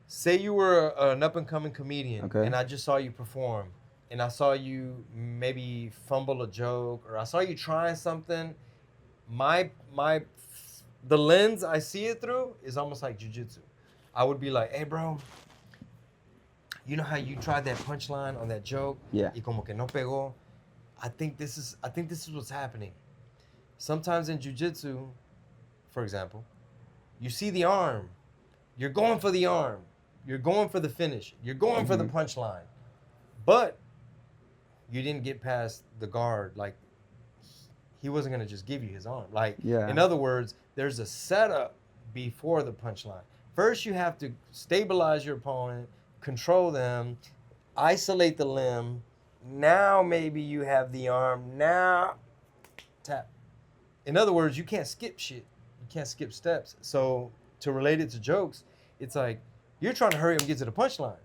S1: say you were an up-and-coming comedian and I just saw you perform and I saw you maybe fumble a joke or I saw you trying something. The lens I see it through is almost like jiu-jitsu. I would be like, "Hey, bro, you know how you tried that punchline on that joke?
S3: Yeah.
S1: Y como que no pegó. I think this is what's happening. Sometimes in jiu-jitsu, for example, you see the arm. You're going for the arm. You're going for the finish. You're going for the punchline. But you didn't get past the guard. Like, he wasn't going to just give you his arm. Like, in other words, there's a setup before the punchline. First, you have to stabilize your opponent, control them, isolate the limb. Now maybe you have the arm. Now, tap. In other words, you can't skip shit. You can't skip steps. So to relate it to jokes, it's like you're trying to hurry up and get to the punchline.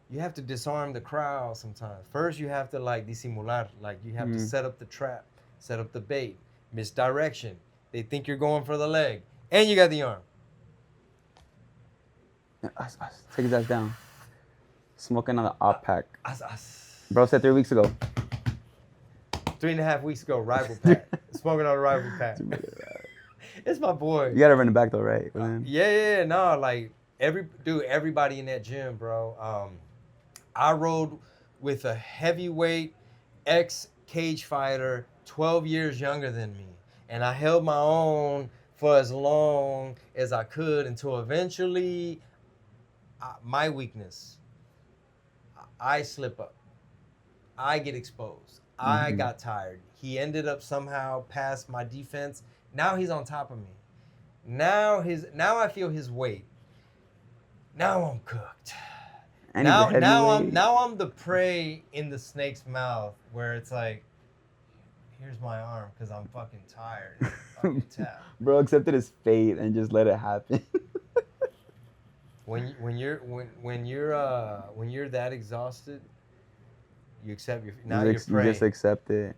S1: You have to disarm the crowd sometimes. First, you have to like disimular. Like you have to set up the trap, set up the bait, misdirection. They think you're going for the leg, and you got the arm.
S3: Take his ass down. Smoking on the op pack. Bro said 3 weeks ago.
S1: 3.5 weeks ago, rival pack. Smoking on a rival pack. It's my boy.
S3: You gotta run it back though, right?
S1: Yeah. No, like everybody in that gym, bro. I rode with a heavyweight ex-cage fighter, 12 years younger than me, and I held my own for as long as I could until eventually, my weakness. I slip up. I get exposed. I got tired. He ended up somehow past my defense. Now he's on top of me. Now I feel his weight. Now I'm cooked. Now I'm the prey in the snake's mouth where it's like, here's my arm because I'm fucking tired. Fucking tap.
S3: Bro accepted his fate and just let it happen.
S1: When you're that exhausted, you accept you're prey.
S3: You just accept it.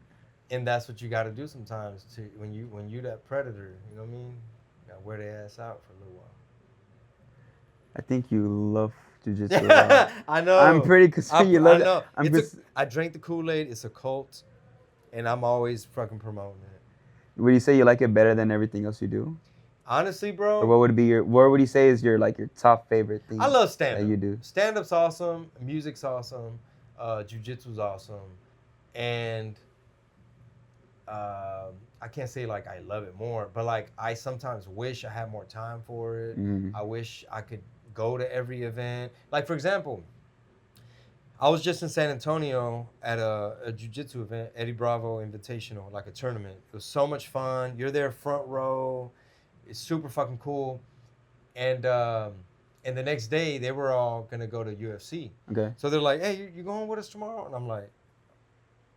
S1: And that's what you got to do sometimes. When you're that predator, you know what I mean? You got to wear their ass out for a little while.
S3: I think you love jiu-jitsu.
S1: I know.
S3: I'm pretty concerned you love
S1: it.
S3: I know.
S1: I drank the Kool-Aid. It's a cult, and I'm always fucking promoting it.
S3: Would you say you like it better than everything else you do?
S1: Honestly, bro.
S3: Or what would you say is your top favorite thing?
S1: I love stand-up.
S3: That you do.
S1: Stand-up's awesome. Music's awesome. Jiu-jitsu's awesome. And I can't say like I love it more, but like I sometimes wish I had more time for it. I wish I could go to every event. Like, for example, I was just in San Antonio at a jiu-jitsu event, Eddie Bravo Invitational, like a tournament. It was so much fun. You're there front row. It's super fucking cool. And the next day they were all gonna go to UFC.
S3: Okay.
S1: So they're like, "Hey, you going with us tomorrow?" And I'm like,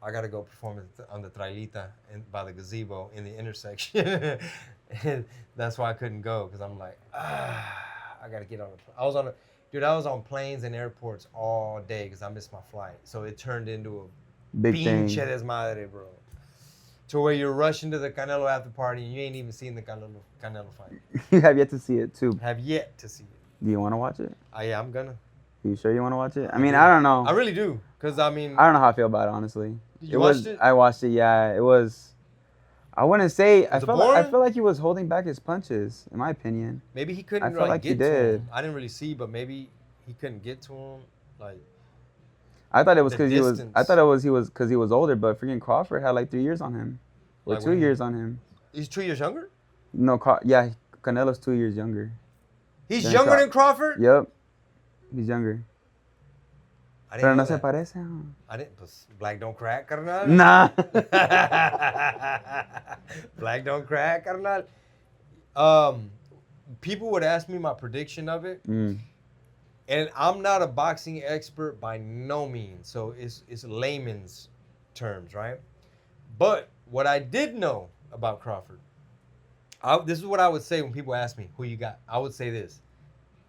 S1: "I gotta go perform on the trailita by the gazebo in the intersection." And that's why I couldn't go, because I'm like, I gotta get on I was on planes and airports all day because I missed my flight. So it turned into a
S3: Big thing.
S1: pinche desmadre, bro. To where you're rushing to the Canelo after party and you ain't even seen the Canelo fight.
S3: You have yet to see it too.
S1: Have yet to see it.
S3: Do you want to watch it?
S1: Yeah, I'm gonna.
S3: You sure you want to watch it? I mean, I don't know.
S1: I really do, because I mean.
S3: I don't know how I feel about it, honestly.
S1: You watched it?
S3: I watched it. Yeah, it was. I wouldn't say. I
S1: boring?
S3: feel like he was holding back his punches, in my opinion.
S1: Maybe he couldn't
S3: I felt like he
S1: get to
S3: did.
S1: him. I didn't really see, but maybe he couldn't get to him. Like.
S3: I thought it was
S1: The
S3: because he was.
S1: distance.
S3: I thought it was because he was older, but freaking Crawford had like 3 years on him, or
S1: Like
S3: 2
S1: when he-
S3: years on him.
S1: He's 2 years younger?
S3: No, yeah, Canelo's 2 years younger.
S1: He's
S3: Then
S1: younger than Crawford?
S3: Yep, he's younger.
S1: I didn't
S3: Pero
S1: know
S3: no se
S1: that.
S3: parece. Huh?
S1: I didn't. Pues, black don't crack, carnal.
S3: Nah.
S1: Black don't crack, carnal. People would ask me my prediction of it, and I'm not a boxing expert by no means, so it's layman's terms, right? But what I did know about Crawford, this is what I would say when people ask me, who you got? I would say this.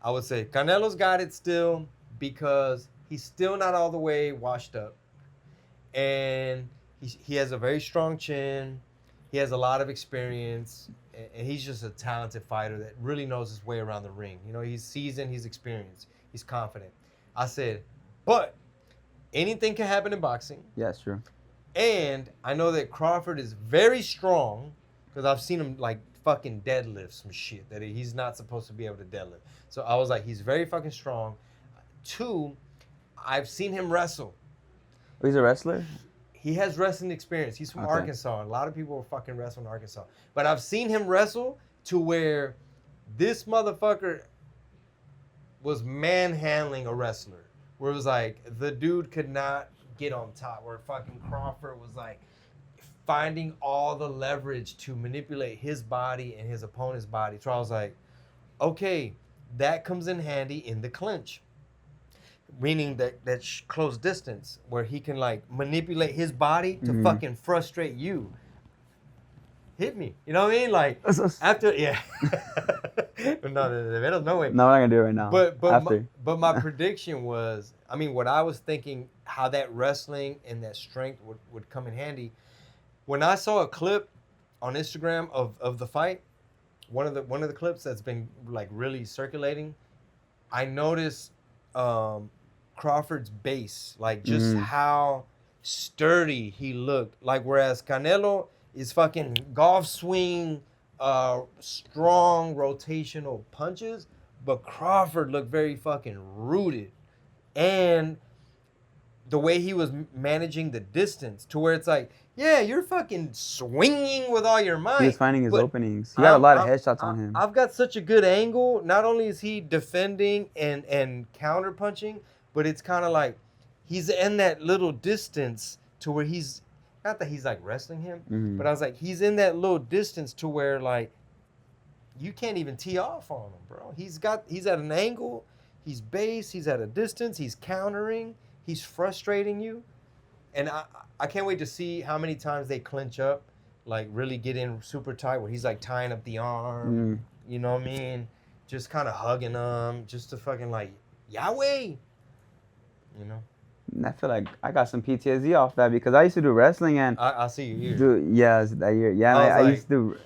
S1: I would say Canelo's got it still because he's still not all the way washed up. And he has a very strong chin. He has a lot of experience. And he's just a talented fighter that really knows his way around the ring. You know, he's seasoned, he's experienced, he's confident. I said, but anything can happen in boxing.
S3: Yeah, it's true.
S1: And I know that Crawford is very strong because I've seen him like fucking deadlift some shit that he's not supposed to be able to deadlift. So I was like, he's very fucking strong. 2, I've seen him wrestle.
S3: Oh, he's a wrestler?
S1: He has wrestling experience. He's from
S3: Okay.
S1: Arkansas. A lot of people fucking wrestle in Arkansas. But I've seen him wrestle to where this motherfucker was manhandling a wrestler. Where it was like, the dude could not get on top. Where fucking Crawford was like finding all the leverage to manipulate his body and his opponent's body. So I was like, okay, that comes in handy in the clinch. Meaning that close distance where he can like manipulate his body to fucking frustrate you. Hit me. You know what I mean? Like after, yeah. No way.
S3: No, I'm not gonna do it right now.
S1: But my prediction was, I mean, what I was thinking, how that wrestling and that strength would come in handy. When I saw a clip on Instagram of the fight, one of the clips that's been like really circulating, I noticed Crawford's base, like just how sturdy he looked. Like whereas Canelo is fucking golf swing, strong rotational punches, but Crawford looked very fucking rooted. And the way he was managing the distance to where it's like, yeah, you're fucking swinging with all your might.
S3: He's finding his openings. He got a lot of headshots on him.
S1: I've got such a good angle. Not only is he defending and counter punching, but it's kind of like he's in that little distance to where he's, not that he's like wrestling him, but I was like, he's in that little distance to where like you can't even tee off on him, bro. He's at an angle, he's base, he's at a distance, he's countering, he's frustrating you. And I can't wait to see how many times they clinch up, like really get in super tight where he's like tying up the arm, you know what I mean? Just kind of hugging them, just to fucking like, Yahweh, you know?
S3: And I feel like I got some PTSD off that because I used to do wrestling and
S1: I see you here.
S3: dude, yeah, that year. Yeah, I used to do.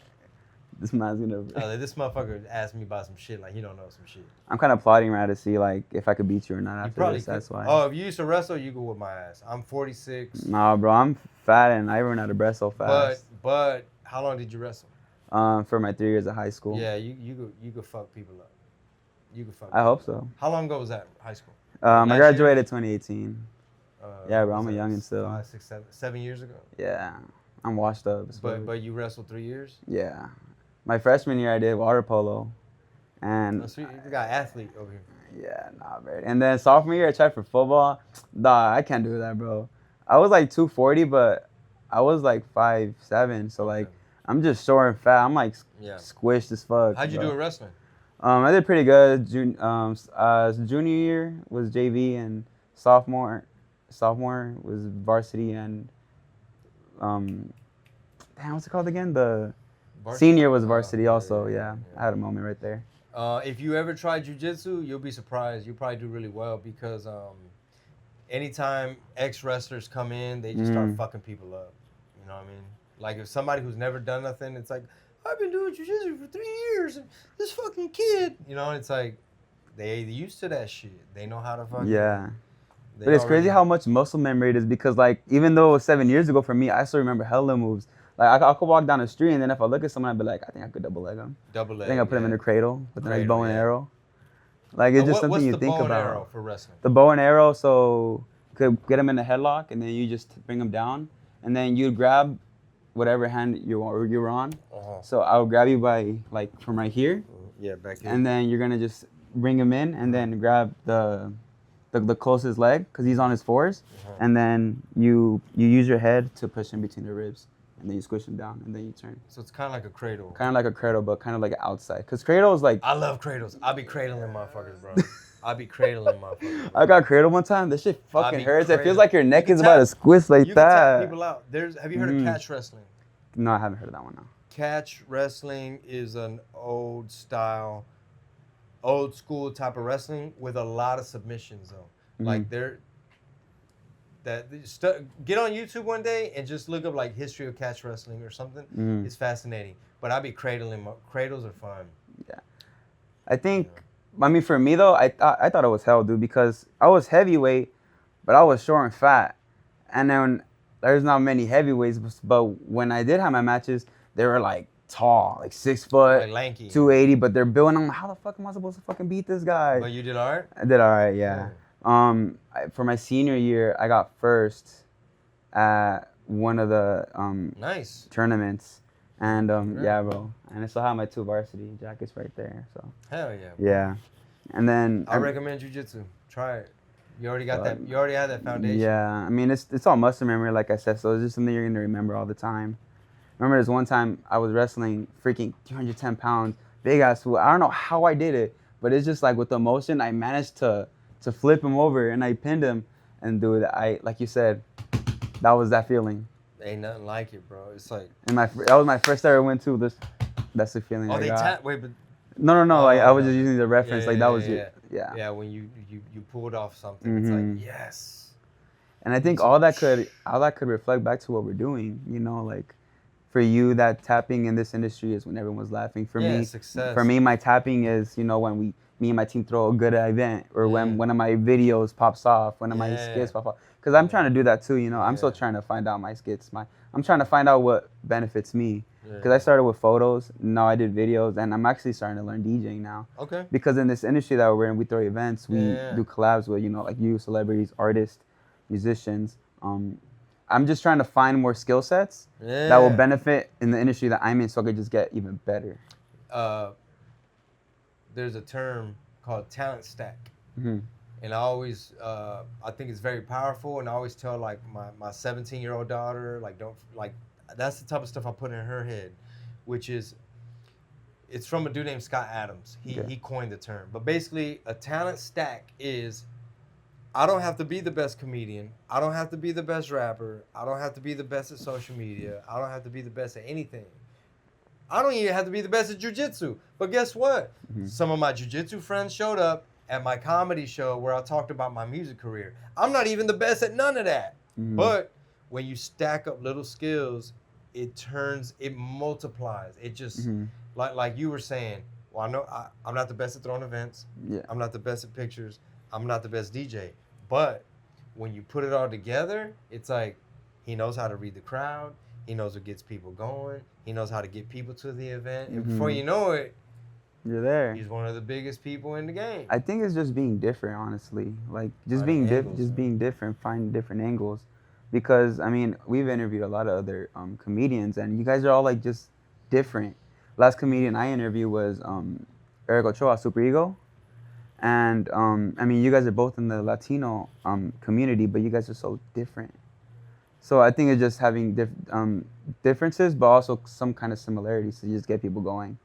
S3: This man's gonna.
S1: This motherfucker asked me about some shit like he don't know some shit.
S3: I'm kind of plotting around to see like if I could beat you or not after this.
S1: Could.
S3: That's why.
S1: Oh, if you used to wrestle, you go with my ass. I'm 46.
S3: Nah, bro, I'm fat and I run out of breath so fast.
S1: But how long did you wrestle?
S3: For my 3 years of high school.
S1: Yeah, you could fuck people up. You could fuck.
S3: I hope so.
S1: How long ago was that? High school?
S3: I graduated 2018. Yeah, bro, I'm a
S1: was that
S3: youngin' still.
S1: 5, 6, 7 years ago.
S3: Yeah, I'm washed up.
S1: But you wrestled 3 years.
S3: Yeah, my freshman year I did water polo, and
S1: So you got athlete over here.
S3: yeah, nah, bro. And then sophomore year I tried for football. Nah, I can't do that, bro. I was like 240, but I was like 5'7", so like I'm just short and fat. I'm like squished as fuck.
S1: How'd you
S3: bro.
S1: do in wrestling?
S3: I did pretty good. Junior year was JV, and sophomore was varsity, and damn, what's it called again? The senior was varsity also. Yeah, I had a moment right there.
S1: If you ever try jujitsu, you'll be surprised. You'll probably do really well because anytime ex-wrestlers come in, they just start fucking people up. You know what I mean? Like if somebody who's never done nothing, it's like, I've been doing jujitsu for 3 years and this fucking kid, you know, it's like they used to that shit. They know how to fucking.
S3: Yeah. But it's crazy how much muscle memory it is because, like, even though it was 7 years ago for me, I still remember hella moves. Like, I could walk down the street, and then if I look at someone, I'd be like, I think I could double leg him.
S1: Double leg.
S3: I think I put him in the cradle with a nice bow and arrow. Like, it's just something you think about. What's the bow and
S1: arrow for wrestling?
S3: The bow and arrow, so you could get him in a headlock, and then you just bring him down, and then you grab whatever hand you're on. So I'll grab you by, like, from right here.
S1: Yeah, back here.
S3: And then you're going to just bring him in, and then grab the closest leg because he's on his fours, and then you use your head to push him between the ribs, and then you squish him down, and then you turn.
S1: So it's kind of like a cradle.
S3: Kind of like a cradle, but kind of like an outside. Because cradle is like...
S1: I love cradles. I be cradling motherfuckers, bro. I be cradling motherfuckers.
S3: I got cradle one time. This shit fucking hurts. It feels like your neck is about to squish like
S1: you
S3: that.
S1: You can tap people out. Have you heard of catch wrestling?
S3: No, I haven't heard of that one, no.
S1: Catch wrestling is an old school type of wrestling with a lot of submissions, though. Like get on YouTube one day and just look up like history of catch wrestling or something. It's fascinating. But I be cradling. Cradles are fun.
S3: Yeah, I think. I mean, for me though, I thought it was hell, dude, because I was heavyweight, but I was short and fat, and then there's not many heavyweights. But when I did have my matches, they were like tall, like 6 foot,
S1: like lanky,
S3: 280. But they're building. I'm like, how the fuck am I supposed to fucking beat this guy?
S1: But you did all right.
S3: I did all right, yeah. For my senior year, I got first at one of the
S1: nice
S3: tournaments, and yeah, bro. And I still have my 2 varsity jackets right there. So
S1: hell yeah.
S3: Bro. Yeah, and then
S1: I recommend jujitsu. Try it. You already got that. You already have that foundation.
S3: Yeah, I mean it's all muscle memory, like I said. So it's just something you're gonna remember all the time. Remember this one time I was wrestling freaking 210 pounds, big ass fool. I don't know how I did it, but it's just like with the emotion, I managed to flip him over and I pinned him. And dude, like you said, that was that feeling.
S1: Ain't nothing like it, bro. It's like.
S3: And that was my first ever win too. That's the feeling.
S1: Oh,
S3: I got.
S1: Wait, but.
S3: No. Like I was just using the reference. That was it.
S1: Yeah. Yeah, when you pulled off something, it's like yes.
S3: And I think all that could reflect back to what we're doing. You know, like for you, that tapping in this industry is when everyone's laughing. For me,
S1: success.
S3: For me, my tapping is, you know, when me and my team throw a good event, or when one of my videos pops off, one of my skits pop off. Because I'm trying to do that too, you know. I'm still trying to find out my skits. I'm trying to find out what benefits me. Because I started with photos, now I did videos, and I'm actually starting to learn DJing now.
S1: Okay.
S3: Because in this industry that we're in, we throw events, we do collabs with, you know, like you, celebrities, artists, musicians. I'm just trying to find more skill sets that will benefit in the industry that I'm in, so I could just get even better.
S1: There's a term called talent stack. And I always, I think it's very powerful, and I always tell like my 17-year-old daughter, that's the type of stuff I put in her head, which is, it's from a dude named Scott Adams. He coined the term. But basically, a talent stack is, I don't have to be the best comedian. I don't have to be the best rapper. I don't have to be the best at social media. I don't have to be the best at anything. I don't even have to be the best at jiu-jitsu. But guess what? Some of my jiu-jitsu friends showed up at my comedy show where I talked about my music career. I'm not even the best at none of that. But when you stack up little skills, it multiplies. It just, like you were saying, well, I know I'm not the best at throwing events. I'm not the best at pictures. I'm not the best DJ. But when you put it all together, it's like he knows how to read the crowd. He knows what gets people going. He knows how to get people to the event. And before you know it,
S3: you're there.
S1: He's one of the biggest people in the game.
S3: I think it's just being different, honestly. Like just being different, finding different angles. Because I mean, we've interviewed a lot of other comedians, and you guys are all like just different. Last comedian I interviewed was Eric Ochoa, Super Ego. And I mean, you guys are both in the Latino community, but you guys are so different. So I think it's just having differences, but also some kind of similarities to just get people going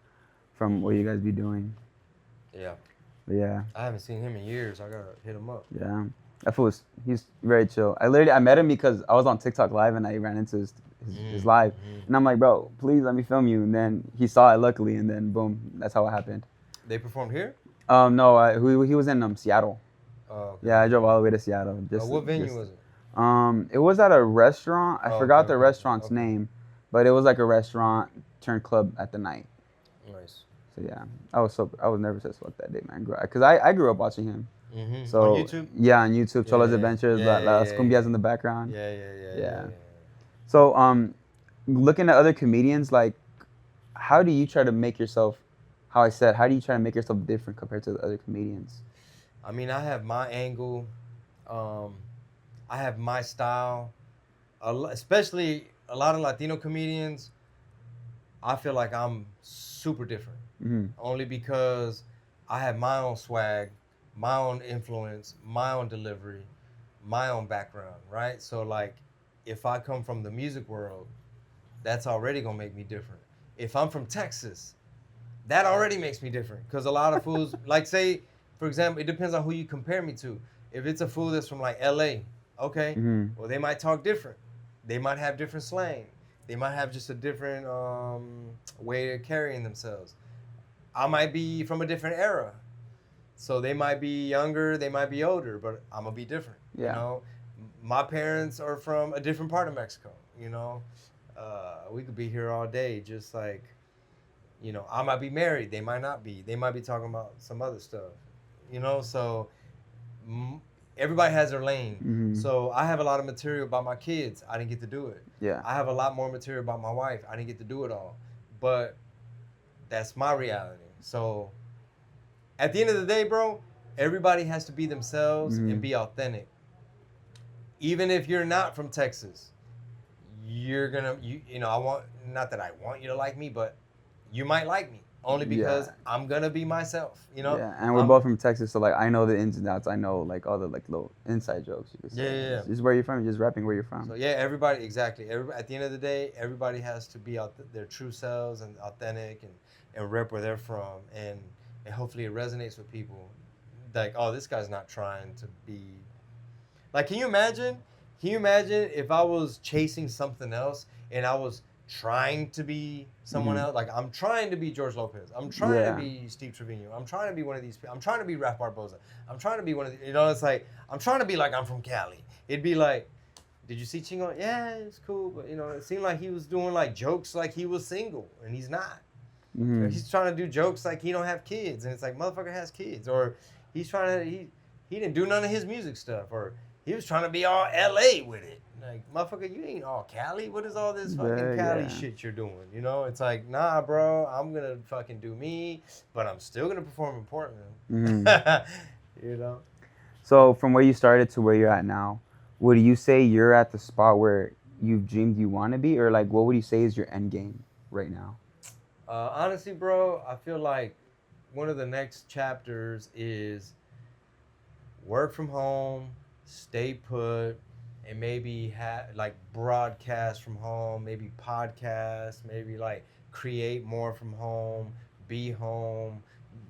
S3: from what you guys be doing.
S1: Yeah.
S3: Yeah.
S1: I haven't seen him in years. I gotta hit him up.
S3: Yeah. That fool he's very chill. I met him because I was on TikTok live and I ran into his live. And I'm like, bro, please let me film you. And then he saw it luckily, and then boom, that's how it happened.
S1: They performed here?
S3: No, he was in Seattle.
S1: Oh, okay.
S3: Yeah, I drove all the way to Seattle.
S1: What venue was it?
S3: It was at a restaurant. I forgot the
S1: okay,
S3: restaurant's name, but it was like a restaurant turned club at the night.
S1: Nice.
S3: So yeah, I was nervous as fuck that day, man. Cause I grew up watching him.
S1: Mm-hmm.
S3: So
S1: on YouTube?
S3: Yeah, on YouTube, Cholo's
S1: Yeah,
S3: Adventures,
S1: yeah,
S3: Las Cumbias in the background.
S1: Yeah.
S3: So looking at other comedians, like, how do you try to make yourself? How do you try to make yourself different compared to the other comedians?
S1: I mean, I have my angle. I have my style. Especially a lot of Latino comedians, I feel like I'm super different.
S3: Mm-hmm.
S1: Only because I have my own swag, my own influence, my own delivery, my own background, right? So like, if I come from the music world, that's already gonna make me different. If I'm from Texas, that already makes me different. Because a lot of fools, like say, for example, it depends on who you compare me to. If it's a fool that's from like LA, okay, well, they might talk different. They might have different slang. They might have just a different way of carrying themselves. I might be from a different era. So they might be younger, they might be older, but I'm gonna be different.
S3: Yeah.
S1: You know, my parents are from a different part of Mexico. You know, we could be here all day, just like, you know, I might be married, they might not be. They might be talking about some other stuff. You know, so everybody has their lane.
S3: Mm-hmm.
S1: So I have a lot of material about my kids. I didn't get to do it.
S3: Yeah.
S1: I have a lot more material about my wife. I didn't get to do it all. But that's my reality. So at the end of the day, bro, everybody has to be themselves and be authentic. Even if you're not from Texas, you're gonna, you know, not that I want you to like me, but you might like me. Only because I'm gonna be myself, you know.
S3: Yeah, and we're both from Texas, so like I know the ins and outs. I know like all the like little inside jokes. You could say.
S1: Yeah.
S3: Just where you're from, just rapping where you're from.
S1: So yeah, everybody exactly. At the end of the day, everybody has to be out their true selves and authentic and rep where they're from, and hopefully it resonates with people. Like, oh, this guy's not trying to be. Like, can you imagine? Can you imagine if I was chasing something else and I was trying to be someone else? Like, I'm trying to be George Lopez. I'm trying to be Steve Trevino. I'm trying to be one of these people. I'm trying to be Raf Barboza. I'm trying to be one of the, you know, it's like, I'm trying to be like I'm from Cali. It'd be like, did you see Chingo? Yeah, it's cool. But, you know, it seemed like he was doing like jokes like he was single and he's not. He's trying to do jokes like he don't have kids. And it's like, motherfucker has kids. Or he's trying to, he didn't do none of his music stuff. Or he was trying to be all LA with it. Like, motherfucker, you ain't all Cali. What is all this fucking Cali shit you're doing? You know, it's like, nah, bro, I'm going to fucking do me, but I'm still going to perform in Portland. You know?
S3: So from where you started to where you're at now, would you say you're at the spot where you've dreamed you want to be? Or like, what would you say is your end game right now?
S1: Honestly, bro, I feel like one of the next chapters is work from home, stay put, and maybe like broadcast from home, maybe podcast, maybe like create more from home, be home,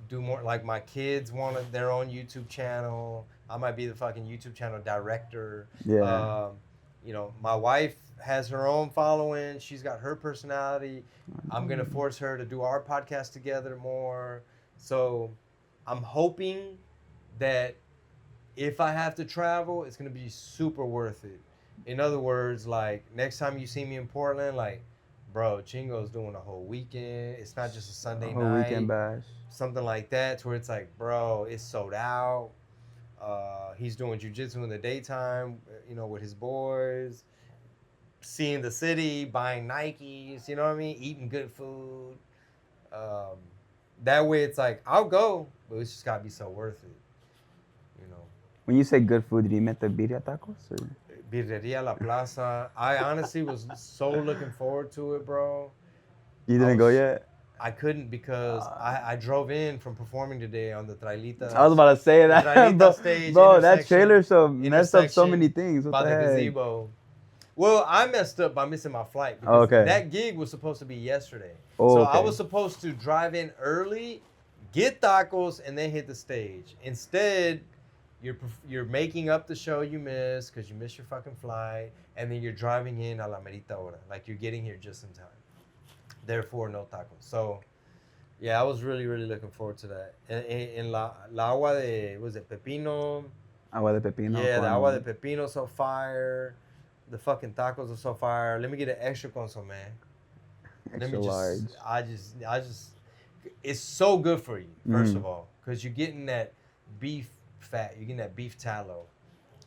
S1: do more. Like my kids want their own YouTube channel. I might be the fucking YouTube channel director.
S3: Yeah.
S1: You know, my wife has her own following. She's got her personality. I'm going to force her to do our podcast together more. So I'm hoping that if I have to travel, it's going to be super worth it. In other words, like next time you see me in Portland, like, bro, Chingo's doing a whole weekend. It's not just a Sunday night.
S3: A whole weekend bash.
S1: Something like that, to where it's like, bro, it's sold out. He's doing jiu-jitsu in the daytime, you know, with his boys. Seeing the city, buying Nikes, you know what I mean? Eating good food. That way it's like, I'll go, but it's just gotta be so worth it, you know.
S3: When you say good food, did you mean the birria tacos? Or?
S1: Birreria La Plaza. I honestly was so looking forward to it, bro.
S3: You didn't go yet?
S1: I couldn't because I drove in from performing today on the Trailita.
S3: I was about to say that.
S1: Stage,
S3: bro, that trailer show messed up so many things. What
S1: by
S3: the
S1: the
S3: heck?
S1: gazebo. Well, I messed up by missing my flight because
S3: okay.
S1: That gig was supposed to be yesterday.
S3: Oh,
S1: so
S3: okay.
S1: I was supposed to drive in early, get tacos and then hit the stage. Instead, you're making up the show you missed because you missed your fucking flight, and then you're driving in a la merita hora, like you're getting here just in time. Therefore, no tacos. So, yeah, I was really, really looking forward to that. In la agua de, was it pepino?
S3: Agua de pepino.
S1: Yeah, the agua de pepino so fire. The fucking tacos are so fire. Let me get an extra consomme.
S3: Extra large.
S1: I just, it's so good for you, first of all, because you're getting that beef fat, you're getting that beef tallow.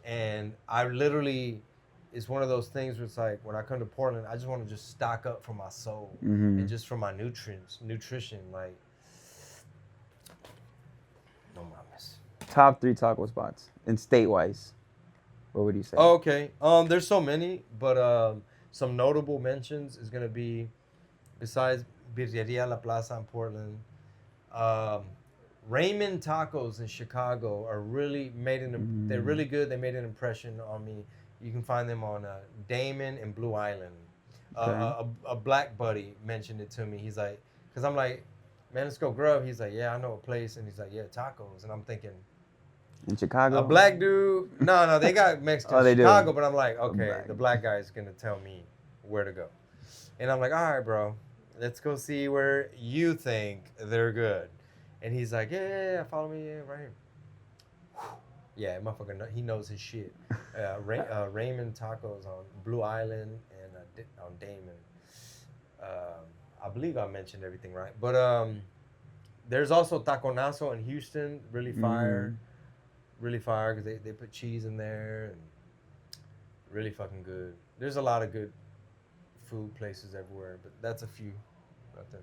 S1: And I literally, it's one of those things where it's like, when I come to Portland, I just want to just stock up for my soul and just for my nutrition, like, no mames.
S3: Top 3 taco spots in state-wise. What would you say?
S1: Oh, okay. There's so many, but some notable mentions is gonna be, besides Birreria La Plaza in Portland, Raymond Tacos in Chicago are really they're really good. They made an impression on me. You can find them on Damon and Blue Island.
S3: Okay.
S1: A black buddy mentioned it to me. He's like, because I'm like, man, let's go grub. He's like, yeah, I know a place. And he's like, yeah, tacos. And I'm thinking,
S3: in Chicago?
S1: a black dude? No, they got Mexican
S3: Oh, they
S1: in
S3: do.
S1: Chicago. But I'm like, okay,
S3: Black.
S1: the black guy is going to tell me where to go. And I'm like, all right, bro, let's go see where you think they're good. And he's like, yeah, follow me right here. Yeah, motherfucker, he knows his shit. Raymond Tacos on Blue Island and on Damon. I believe I mentioned everything right. But there's also Taconazo in Houston, really fire. Really fire because they put cheese in there and really fucking good. There's a lot of good food places everywhere, but that's a few right there.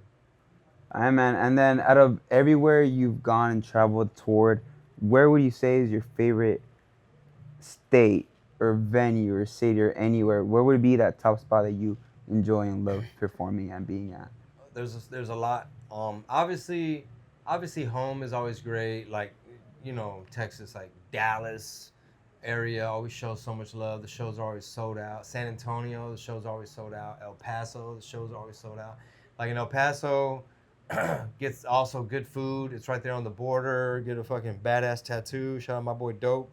S3: All right, man. And then out of everywhere you've gone and traveled, toured, where would you say is your favorite state or venue or city or anywhere? Where would be that top spot that you enjoy and love performing and being at?
S1: There's a lot. Obviously home is always great. Like, you know, Texas, like Dallas area always shows so much love. The shows are always sold out. San Antonio, the shows are always sold out. El Paso, the shows are always sold out. Like in El Paso, gets also good food. It's right there on the border. Get a fucking badass tattoo. Shout out my boy Dope.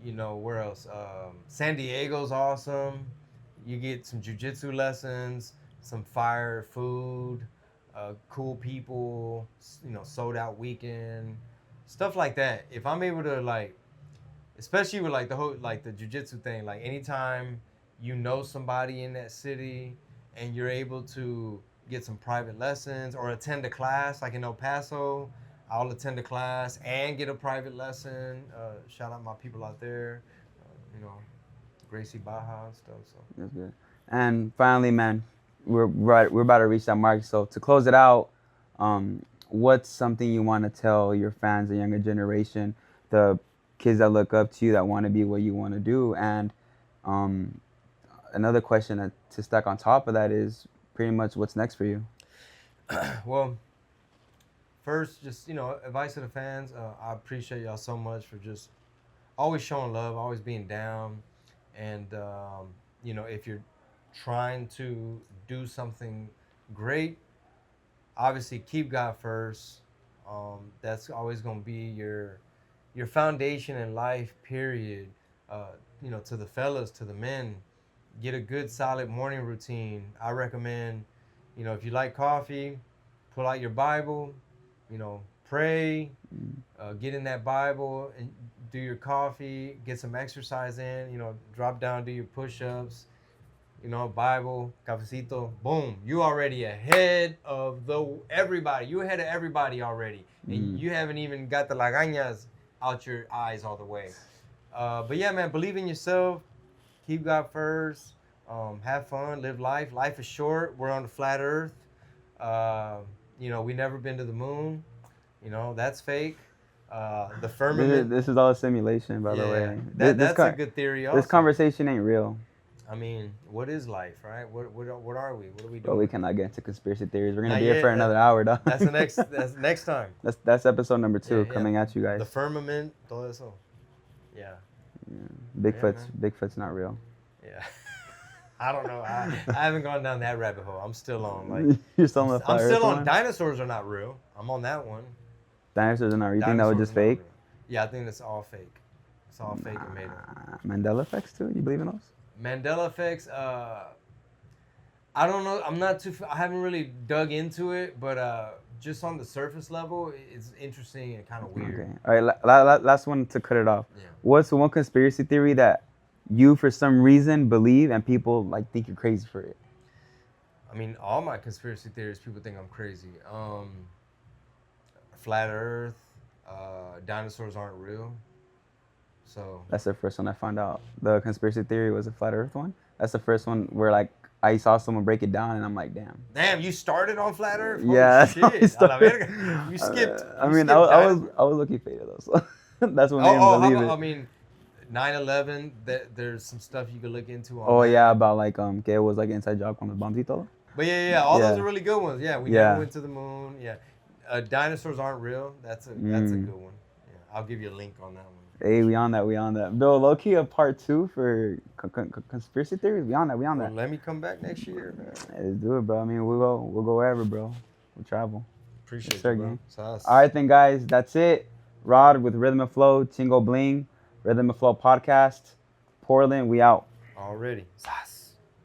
S1: You know, where else? San Diego's awesome. You get some jiu-jitsu lessons, some fire food, cool people, you know, sold out weekend, stuff like that. If I'm able to, like, especially with like the whole, like the jiu-jitsu thing, like anytime you know somebody in that city and you're able to get some private lessons or attend a class, like in El Paso, I'll attend a class and get a private lesson. Shout out my people out there, you know, Gracie Baja and stuff. So
S3: That's good. And finally, man, we're about to reach that mark. So to close it out, what's something you want to tell your fans, the younger generation, the kids that look up to you, that want to be what you want to do? And another question to stack on top of that is pretty much what's next for you?
S1: well, first, just, you know, advice to the fans. I appreciate y'all so much for just always showing love, always being down. And, you know, if you're trying to do something great, obviously keep God first. That's always going to be your foundation in life, period. You know, to the fellas, to the men, get a good, solid morning routine. I recommend, you know, if you like coffee, pull out your Bible, you know, pray, get in that Bible and do your coffee, get some exercise in, you know, drop down, do your push-ups, you know, Bible, cafecito, boom. You already ahead of everybody. You ahead of everybody already. And you haven't even got the lagañas out your eyes all the way. But yeah, man, believe in yourself. Keep God first. Have fun, live life. Life is short. We're on the flat earth. You know, we never been to the moon. You know, that's fake. The firmament.
S3: This is all a simulation, by the way.
S1: That's a good theory also.
S3: This conversation ain't real.
S1: I mean, what is life, right? What are we? What are we doing?
S3: But we cannot get into conspiracy theories. We're gonna be here for another hour, though.
S1: That's next time.
S3: That's episode number 2 coming at you guys.
S1: The firmament, todo eso. Yeah.
S3: Bigfoot's not real.
S1: Yeah. I don't know. I haven't gone down that rabbit hole. I'm still on like.
S3: You're still on the
S1: I'm
S3: flat
S1: still
S3: Earth
S1: on
S3: one?
S1: dinosaurs are not real. I'm on that one.
S3: Dinosaurs are not real. You think that was
S1: Dinosaurs
S3: just
S1: are not
S3: fake?
S1: real. Yeah, I think that's all fake. It's all fake and made up.
S3: Mandela effects too? You believe in those?
S1: Mandela effects. I don't know. I'm not too. I haven't really dug into it, but just on the surface level, it's interesting and kind of weird.
S3: Okay. All right. Last one to cut it off.
S1: Yeah.
S3: What's the one conspiracy theory that you, for some reason, believe and people like think you're crazy for it?
S1: I mean, all my conspiracy theories, people think I'm crazy. Flat Earth, dinosaurs aren't real. So
S3: That's the first one I found out. The conspiracy theory was a flat Earth one. That's the first one where like I saw someone break it down and I'm like, damn.
S1: you started on Flat Earth? Holy
S3: Yeah,
S1: shit.
S3: that's how I started.
S1: You skipped.
S3: I
S1: you
S3: mean,
S1: skipped
S3: I
S1: dinosaurs.
S3: was looking faded though. So that's what made me
S1: How
S3: believe
S1: about,
S3: it.
S1: I mean, 9/11. There's some stuff you could look into. On
S3: Oh
S1: that.
S3: yeah, about like que it was like inside job con los bombs y todo.
S1: But all
S3: Yeah.
S1: those are really good ones. Yeah, we
S3: Yeah.
S1: never went to the moon. Yeah, dinosaurs aren't real. That's a good one. Yeah, I'll give you a link on that one.
S3: Hey, we on that. Bill, low key a part 2 for conspiracy theories. We on that.
S1: Well, let me come back next year, man.
S3: Let's do it, bro. I mean, we'll go wherever, bro. We'll travel.
S1: Appreciate
S3: Yes, sir,
S1: you, bro.
S3: gang.
S1: Sauce.
S3: All right, then, guys, that's it. Rod with Rhythm and Flow, Chingo Bling, Rhythm and Flow podcast. Portland, we out.
S1: Already. Sauce.